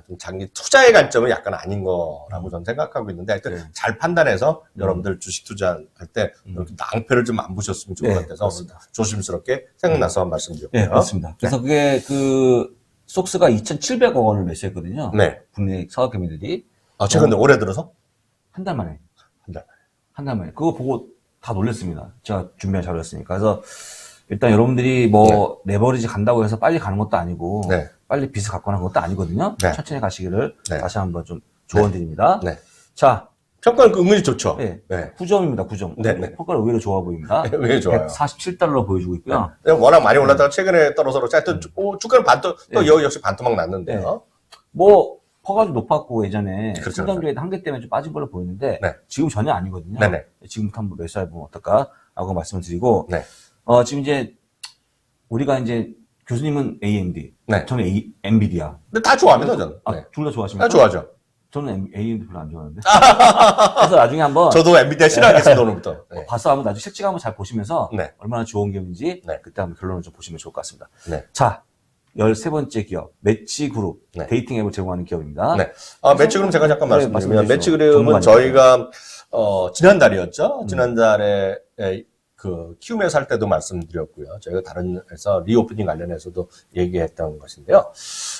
좀 장기 투자의 관점은 약간 아닌 거라고 저는 생각하고 있는데 하여튼 잘 판단해서 여러분들 주식 투자할 때 이렇게 낭패를 좀 안 보셨으면 좋을 것 같아서 조심스럽게 생각나서 말씀드렸고요. 네, 그렇습니다. 그래서 그게 쏙스가 2,700억 원을 매수했거든요. 네. 국내 사업개미들이. 최근에 올해 들어서? 한 달 만에. 한 달 만에. 그거 보고 다 놀랐습니다. 제가 준비한 자료였으니까. 그래서 일단 여러분들이 레버리지 간다고 해서 빨리 가는 것도 아니고 빨리 빚을 갖고 가는 것도 아니거든요. 천천히 가시기를 다시 한번 좀 조언드립니다. 네. 자, 평가는 은근히 좋죠. 네. 네. 9점입니다. 9점. 네네. 평가는 의외로 좋아 보입니다. 왜 좋아요? 147달러 보여주고 있고요. 네. 워낙 많이 올랐다가 최근에 떨어서 그렇지. 하여튼 주가는 또 네. 역시 반토막 났는데요. 뭐 퍼가 좀 높았고 예전에 그렇죠. 충전기에도 한계 때문에 좀 빠진 걸로 보이는데 네. 지금 전혀 아니거든요. 네네. 지금부터 한번 매수해보면 어떨까라고 말씀을 드리고 네. 지금 이제 우리가 이제 교수님은 AMD, 네. 저는 엔비디아. 근데 다 좋아합니다, 저는. 네. 둘 다 좋아하십니까? 다 좋아하죠. 저는 AMD 별로 안 좋아하는데. 그래서 나중에 한번 저도 엔비디아 싫어하겠습니다, 오늘부터. 네. 봐서 한번 나중에 실직 한번 잘 보시면서 네. 얼마나 좋은 기업인지 네. 그때 한번 결론을 좀 보시면 좋을 것 같습니다. 네. 자, 13번째 기업 매치그룹 네. 데이팅 앱을 제공하는 기업입니다. 네. 매치그룹 제가 잠깐 네, 말씀드리면, 말씀해 주시죠. 매치그룹은 저희가, 지난달이었죠? 음. 지난달에, 키움에서 할 때도 말씀드렸고요. 저희가 다른 회사 리오프닝 관련해서도 얘기했던 것인데요.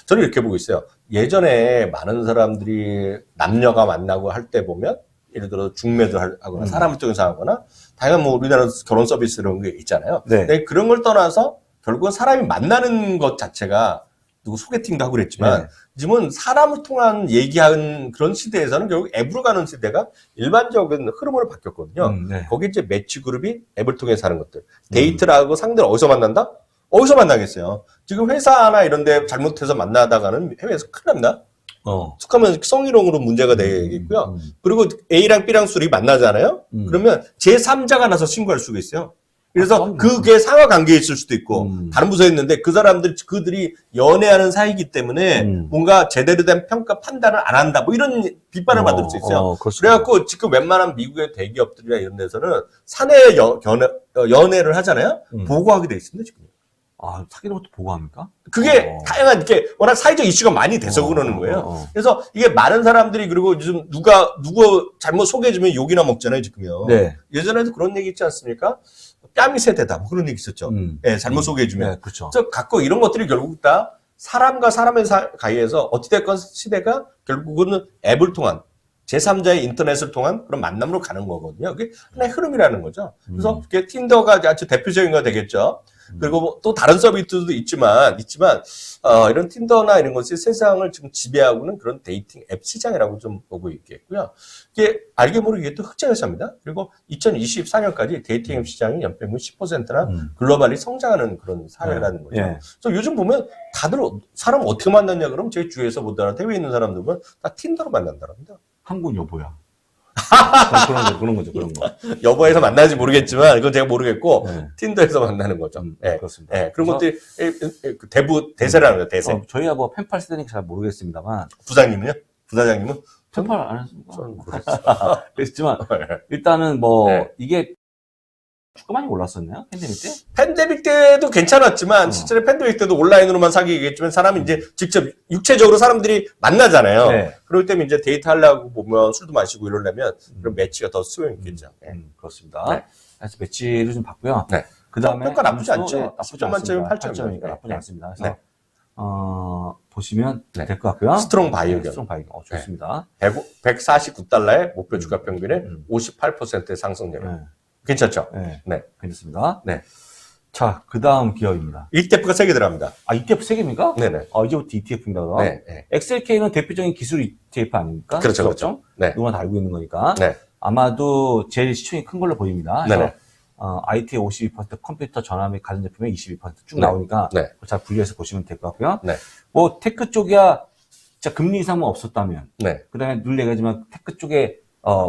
저는 이렇게 보고 있어요. 예전에 많은 사람들이 남녀가 만나고 할 때 보면, 예를 들어 중매를 하거나 사람을 통해서 하거나, 다양한 뭐 우리나라 결혼 서비스 이런 게 있잖아요. 네. 근데 그런 걸 떠나서 결국은 사람이 만나는 것 자체가 누구 소개팅도 하고 그랬지만, 네. 지금은 사람을 통한 얘기하는 그런 시대에서는 결국 앱으로 가는 시대가 일반적인 흐름으로 바뀌었거든요. 네. 거기 이제 매치 그룹이 앱을 통해서 하는 것들. 데이트를 하고 상대를 어디서 만난다? 어디서 만나겠어요? 지금 회사나 이런 데 잘못해서 만나다가는 해외에서 큰일 납니다. 툭하면 성희롱으로 문제가 되겠고요. 그리고 A랑 B랑 둘이 만나잖아요? 그러면 제3자가 나서 신고할 수가 있어요. 그래서 그게 상하 관계에 있을 수도 있고 다른 부서에 있는데 그들이 연애하는 사이기 때문에 뭔가 제대로 된 평가 판단을 안 한다 뭐 이런 비판을 받을 수 있어요. 그래갖고 지금 웬만한 미국의 대기업들이나 이런 데서는 사내 연애를 하잖아요. 보고하게 돼 있습니다 지금. 사귀는 것도 보고합니까? 그게 다양한 이렇게 워낙 사회적 이슈가 많이 돼서 그러는 거예요. 그래서 이게 많은 사람들이 그리고 요즘 누구 잘못 소개해주면 욕이나 먹잖아요 지금요. 네. 예전에도 그런 얘기 있지 않습니까? 뺨이 세대다 뭐 그런 얘기 있었죠. 예, 잘못 소개해주면. 네, 그렇죠. 그래서 갖고 이런 것들이 결국 다 사람과 사람의 가이에서 어찌됐건 시대가 결국은 앱을 통한 제3자의 인터넷을 통한 그런 만남으로 가는 거거든요. 그게 하나의 흐름이라는 거죠. 그래서 그게 틴더가 아주 대표적인 거 되겠죠. 그리고 뭐또 다른 서비스도 있지만 이런 틴더나 이런 것이 세상을 지금 지배하고는 그런 데이팅 앱 시장이라고 좀 보고 있겠고요. 이게 알게 모르게 또 흑자 회사입니다. 그리고 2024년까지 데이팅 앱 시장이 연평균 10%나 글로벌이 성장하는 그런 사회라는 거죠. 네. 그래서 요즘 보면 다들 사람 어떻게 만났냐 그러면 제 주위에서 보더라 해외에 있는 사람들 보면 다 틴더로 만난다랍니다. 한국 여보야. 그런 거죠. 여보에서 만나는지 모르겠지만 그건 제가 모르겠고 네. 틴더에서 만나는 거죠. 네. 그렇습니다. 네. 그런 것들이 대세라는 거예요. 대세. 저희가 뭐 펜팔 세대니까 잘 모르겠습니다만 부장님은요? 부사장님은? 펜팔 안 했습니까? 저는 모르겠어요. 그랬지만 일단은 뭐 네. 이게 주가 많이 올랐었나요? 팬데믹 때? 팬데믹 때도 괜찮았지만 실제로 팬데믹 때도 온라인으로만 사귀겠지만 사람이 이제 직접 육체적으로 사람들이 만나잖아요. 네. 그럴 때면 이제 데이트 하려고 보면 술도 마시고 이러려면 그런 매치가 더 수용 있겠죠. 그렇습니다. 네. 그래서 매치를 좀 봤고요. 네. 그 다음에 평가 나쁘지 않죠. 나쁘지 10점 만점이면 않습니다. 8점이니까. 8점이니까 나쁘지 네. 않습니다. 그래서 네. 보시면 네. 될 것 같고요. 스트롱 바이오 스트롱 바이오. 좋습니다. 149달러에 목표 주가 평균에 58%의 상승률. 네. 괜찮죠? 네. 네. 괜찮습니다. 네. 자, 그 다음 기업입니다. ETF가 3개 들어갑니다. ETF 3개입니까? 네네. 이제부터 ETF입니다. 네. 네. XLK는 대표적인 기술 ETF 아닙니까? 그렇죠, 그렇죠. 네. 누구나 다 알고 있는 거니까. 네. 아마도 제일 시총이 큰 걸로 보입니다. 그래서 네네. IT의 52%, 컴퓨터 전화 및 가전제품의 22%쭉 네. 나오니까 네. 잘 분류해서 보시면 될 것 같고요. 네. 뭐 테크 쪽이야 진짜 금리 인상만 없었다면, 네. 그다음에 늘 얘기하지만 테크 쪽에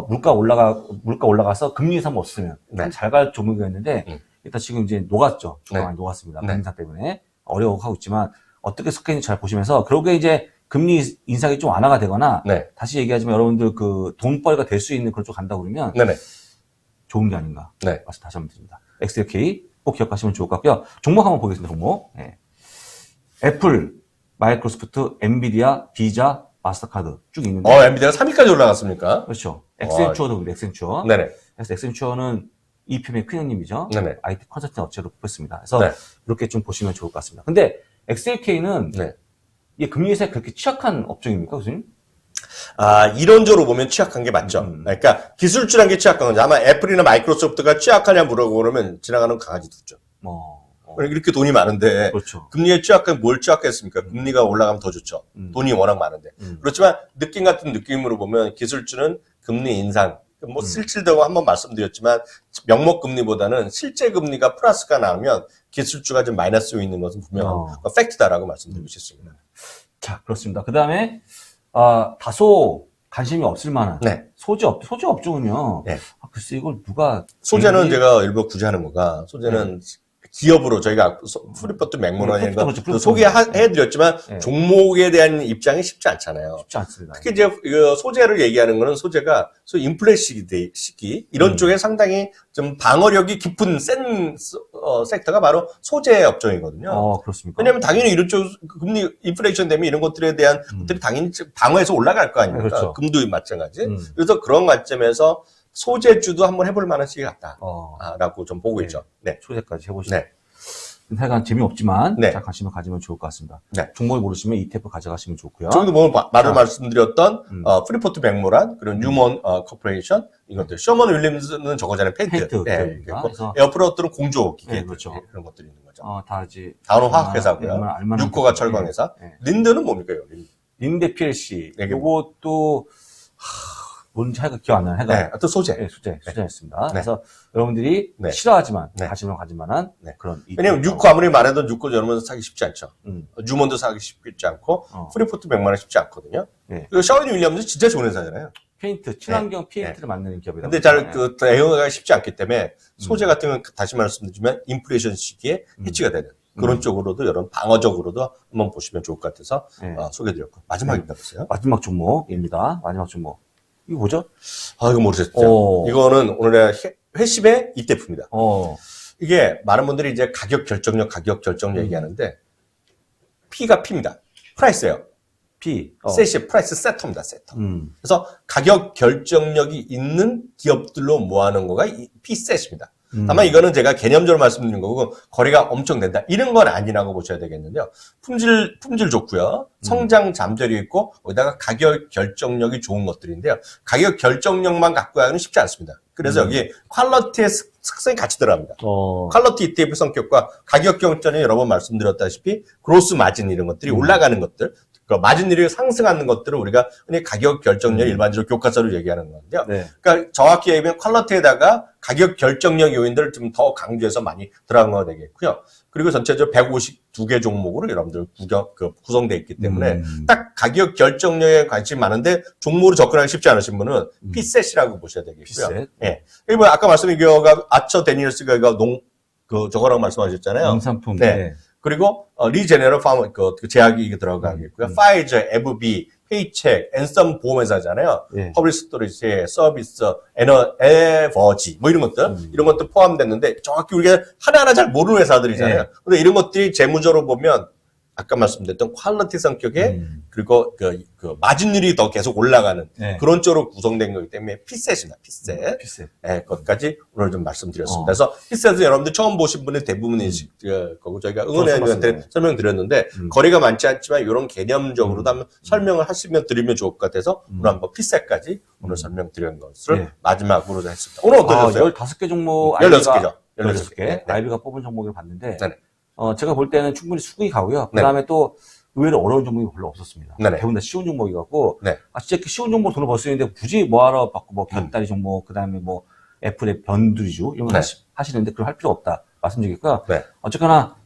물가 올라가서 금리 인상만 없으면 네. 잘 갈 종목이었는데 일단 지금 이제 녹았죠. 주가 네. 많이 녹았습니다. 네. 금리 인상 때문에 어려워하고 있지만 어떻게 섞여있는지 잘 보시면서 결국에 이제 금리 인상이 좀 완화가 되거나 네. 다시 얘기하지만 여러분들 그 돈벌이가 될 수 있는 그런 쪽 간다 그러면 네네. 좋은 게 아닌가. 네. 말씀 다시 한번 드립니다. XLK 꼭 기억하시면 좋을 것 같고요. 종목 한번 보겠습니다. 종목. 네. 애플, 마이크로소프트, 엔비디아, 비자, 마스터카드 쭉 있는데. 엔비디아가 3위까지 올라갔습니까? 그렇죠. 엑센추어도 그래요. 엑센추어. 네네. 그래서 엑센추어는 이 firm의 큰 형님이죠. 네네. IT 컨설팅 업체로 뽑혔습니다. 그래서 네. 이렇게 좀 보시면 좋을 것 같습니다. 근데 XLK는 네. 이게 금리 인상에 그렇게 취약한 업종입니까, 교수님? 이론적으로 보면 취약한 게 맞죠. 그러니까 기술주란 게 취약한 거죠. 아마 애플이나 마이크로소프트가 취약하냐 물어보고 그러면 지나가는 강아지 두죠. 이렇게 돈이 많은데 그렇죠. 금리에 취약하면 뭘 취약했습니까? 금리가 올라가면 더 좋죠. 돈이 워낙 많은데. 그렇지만 느낌 같은 느낌으로 보면 기술주는 금리 인상, 뭐 실질적으로 한번 말씀드렸지만 명목 금리보다는 실제 금리가 플러스가 나오면 기술주가 좀 마이너스 있는 것은 분명 팩트다라고 말씀드리고 싶습니다. 자, 그렇습니다. 그 다음에 다소 관심이 없을 만한 네. 소재 업종은요. 네. 글쎄 이걸 누가 소재는 제가 일부 구제하는 거가 소재는 기업으로 저희가 프리포트 맥모런이라는 거 그렇죠. 소개해드렸지만 네. 종목에 대한 입장이 쉽지 않잖아요. 쉽지 않습니다. 특히 이제 소재를 얘기하는 거는 소재가 소위 인플레 시기 이런 쪽에 상당히 좀 방어력이 깊은 센 섹터가 바로 소재 업종이거든요. 그렇습니까? 왜냐하면 당연히 이런 쪽 금리 인플레이션 되면 이런 것들에 대한 것들이 당연히 방어해서 올라갈 거 아닙니까? 그렇죠. 금도 마찬가지. 그래서 그런 관점에서 소재주도 한번 해볼 만한 시기 같다라고 좀 보고 있죠. 네. 소재까지 해보시죠. 네. 하여간 재미없지만 네. 잘 관심을 가지면 좋을 것 같습니다. 네. 종목을 모르시면 ETF 가져가시면 좋고요. 저기도 뭐 말씀드렸던 프리포트 맥모란 그리고 뉴먼 코퍼레이션 이것들 쇼먼 윌리엄스는 저거잖아요. 페인트. 네. 그래서 에어프로트는 공조 기계 네, 그렇죠. 그런 것들이 있는 거죠. 다 이제 다운은 화학회사고요. 알만한 유코가 철강회사. 네. 린드는 뭡니까? 린데 PLC. 네, 이것도 뭔지 기억 안 나요. 네, 또 소재. 네, 소재였습니다. 네. 그래서 여러분들이 네. 싫어하지만 네. 관심을 가질 만한 네. 그런 왜냐면 유코 아무리 말해도 유코 여러분 사기 쉽지 않죠. 뉴먼도 사기 쉽지 않고 프리포트 100만 원 쉽지 않거든요. 네. 그리고 샤워니 윌리엄스 진짜 좋은 회사잖아요. 페인트, 친환경 페인트를 만드는 기업이다. 근데 대응하기가 쉽지 않기 때문에 소재 같은 건 다시 말씀드리면 인플레이션 시기에 해치가 되는 그런 쪽으로도 여러분 방어적으로도 한번 보시면 좋을 것 같아서 소개드렸고 마지막입니다. 보세요. 마지막 종목입니다. 마지막 종목. 이거 뭐죠? 이거 모르셨죠? 이거는 오늘의 회심의 ETF입니다. 이게 많은 분들이 이제 가격 결정력 얘기하는데 P가 P입니다. 프라이스예요. P. 셋이 프라이스 세터입니다. 세터. 그래서 가격 결정력이 있는 기업들로 모아놓은 거가 P셋입니다. 다만 이거는 제가 개념적으로 말씀드린 거고 거래가 엄청 된다. 이런 건 아니라고 보셔야 되겠는데요. 품질 좋고요. 성장 잠재력이 있고 거기다가 가격 결정력이 좋은 것들인데요. 가격 결정력만 갖고 가기는 쉽지 않습니다. 그래서 여기 퀄러티의 특성이 같이 들어갑니다. 퀄러티 ETF 성격과 가격 경전이 여러 번 말씀드렸다시피 그로스 마진 이런 것들이 올라가는 것들 그 마진율이 상승하는 것들을 우리가 흔히 가격 결정력 일반적으로 교과서로 얘기하는 건데요. 네. 그러니까 정확히 얘기하면 퀄러티에다가 가격 결정력 요인들을 좀 더 강조해서 많이 들어간 거 되겠고요. 그리고 전체적으로 152개 종목으로 여러분들 구성되어 있기 때문에 딱 가격 결정력에 관심이 많은데 종목으로 접근하기 쉽지 않으신 분은 P셋이라고 보셔야 되겠고요. P셋. 예. 이거 아까 말씀드린 경우가 아처 데니얼스가 저거라고 말씀하셨잖아요. 농산품. 네. 그리고 리제네럴 파머 제약이 이게 들어가겠고요. 파이저, 에브비, 페이책, 앤썸 보험회사잖아요. 네. 퍼블릭 스토리지, 서비스, 에버지 뭐 이런 것들 이런 것들 포함됐는데 정확히 우리가 하나하나 잘 모르는 회사들이잖아요. 네. 근데 이런 것들이 재무적으로 보면 아까 말씀드렸던 퀄리티 성격의 그리고 그 마진율이 더 계속 올라가는 그런 쪽으로 구성된 거기 때문에 P셋입니다. P셋. P셋. 네, 거기까지 오늘 좀 말씀드렸습니다. 그래서 P셋은 여러분들 처음 보신 분의 대부분이 거고 저희가 응원회원한테 설명드렸는데 거리가 많지 않지만 이런 개념적으로도 한번 설명을 하시면 드리면 좋을 것 같아서 오늘 한번 P셋까지 오늘 설명드린 것을 마지막으로 했습니다. 오늘 어떠셨어요? 15개 종목 16개죠. 16개. 네. 아이비가 뽑은 종목을 봤는데 네네. 제가 볼 때는 충분히 수긍이 가고요. 그 다음에 또 의외로 어려운 종목이 별로 없었습니다. 네네. 대부분 다 쉬운 종목이 갖고, 네. 진짜 쉬운 종목 돈을 벌 수 있는데 굳이 뭐하러 받고 뭐 곁다리 종목, 그 다음에 뭐 애플의 변두리주 이런 거 하시는데 그걸 할 필요 없다 말씀드리겠고요. 네. 어쨌거나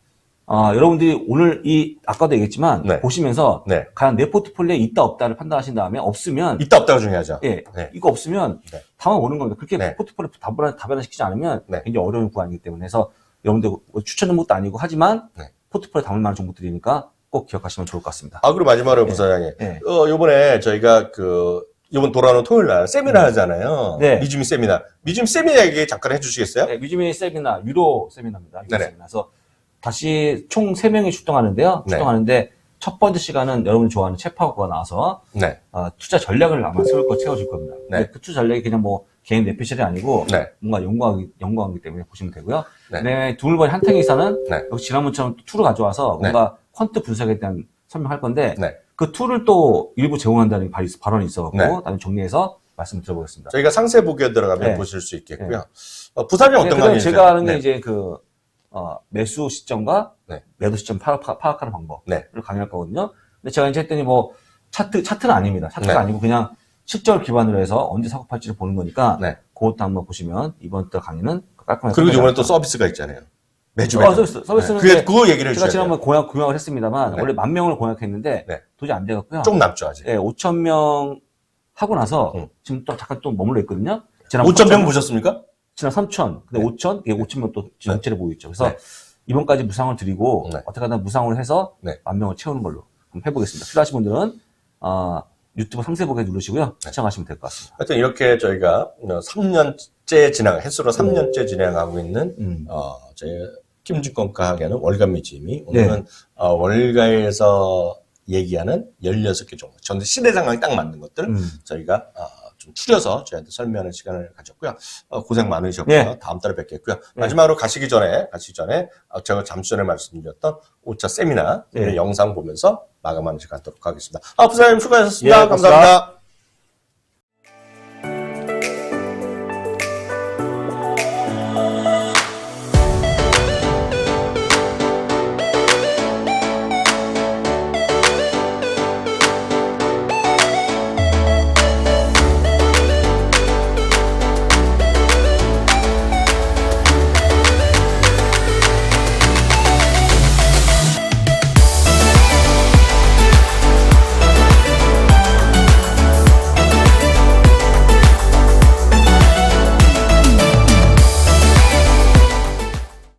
여러분들이 오늘 아까도 얘기했지만 보시면서 과연 내 포트폴리오에 있다 없다를 판단하신 다음에 없으면 있다 없다가 중요하죠. 예, 이거 없으면 다만 오는 겁니다. 그렇게 포트폴리오 다변화시키지 않으면 네. 굉장히 어려운 구간이기 때문에 해서 여러분들 추천 종목도 아니고 하지만 포트폴리오 담을 만한 종목들이니까 꼭 기억하시면 좋을 것 같습니다. 그리고 마지막으로 부사장님, 요번에 저희가 요번 돌아오는 토요일 날 세미나 하잖아요. 네. 미주미 세미나. 미주미 세미나 얘기 잠깐 해주시겠어요? 네, 미주미 세미나, 유로 세미나입니다. 유로 세미나. 그래서 다시 총 3명이 출동하는데요. 출동하는데 첫 번째 시간은 여러분 좋아하는 채파고가 나와서 투자 전략을 아마 세울 거 채워줄 겁니다. 근데 그 투자 전략이 그냥 뭐 개인 내피셜이 아니고 뭔가 연구하기 때문에 보시면 되고요. 그다음에 두물번이 한탱 이사는 역시 지난번처럼 툴을 가져와서 뭔가 퀀트 분석에 대한 설명할 건데 그 툴을 또 일부 제공한다는 발언이 있어갖고 나중에 정리해서 말씀을 드려보겠습니다. 저희가 상세 보기에 들어가면 보실 수 있겠고요. 부사님 어떤 강의 제가 하는 게 이제 매수 시점과 네. 매도 시점 파악하는 방법을 네. 강의할 거거든요. 근데 제가 이제 했더니 뭐 차트는 아닙니다. 차트가 네. 아니고 그냥 실적을 기반으로 해서 언제 사고 팔지를 보는 거니까 네. 그것도 한번 보시면 이번 달 강의는 깔끔하게 그리고 이번에 끝나지 또 않을까. 서비스가 있잖아요. 매주 매달. 서비스는 네. 그거 얘기를 제가 해주셔야 돼요. 지난번에 공약을 했습니다만 네. 원래 10,000명을 공약했는데 네. 도저히 안 되겠고요. 좀 남죠, 아직. 네, 5,000명 하고 나서 지금 또 잠깐 또 머물러 있거든요. 지난 5,000명 보셨습니까? 지난 3,000, 근데 네. 5,000, 이게 5,000명 또 전체를 보고 있죠. 그래서 네. 이번까지 무상을 드리고 네. 어떻게 하다 무상을 해서 네. 10,000명을 채우는 걸로 한번 해보겠습니다. 필요하신 분들은 유튜브 상세보기 누르시고요. 시청하시면 될 것 같습니다. 하여튼 이렇게 저희가 3년째 횟수로 3년째 진행하고 있는 저희 김증권가학에는 월간 미지미 오늘은 월가에서 얘기하는 16개 종목 전체 시대 상황이 딱 맞는 것들 저희가 좀 추려서 저희한테 설명하는 시간을 가졌고요. 고생 많으셨고요. 네. 다음 달에 뵙겠고요. 마지막으로 가시기 전에 제가 잠시 전에 말씀드렸던 5차 세미나 네. 영상 보면서 마감하는 시간 갖도록 하겠습니다. 부사장님 수고하셨습니다. 예, 감사합니다.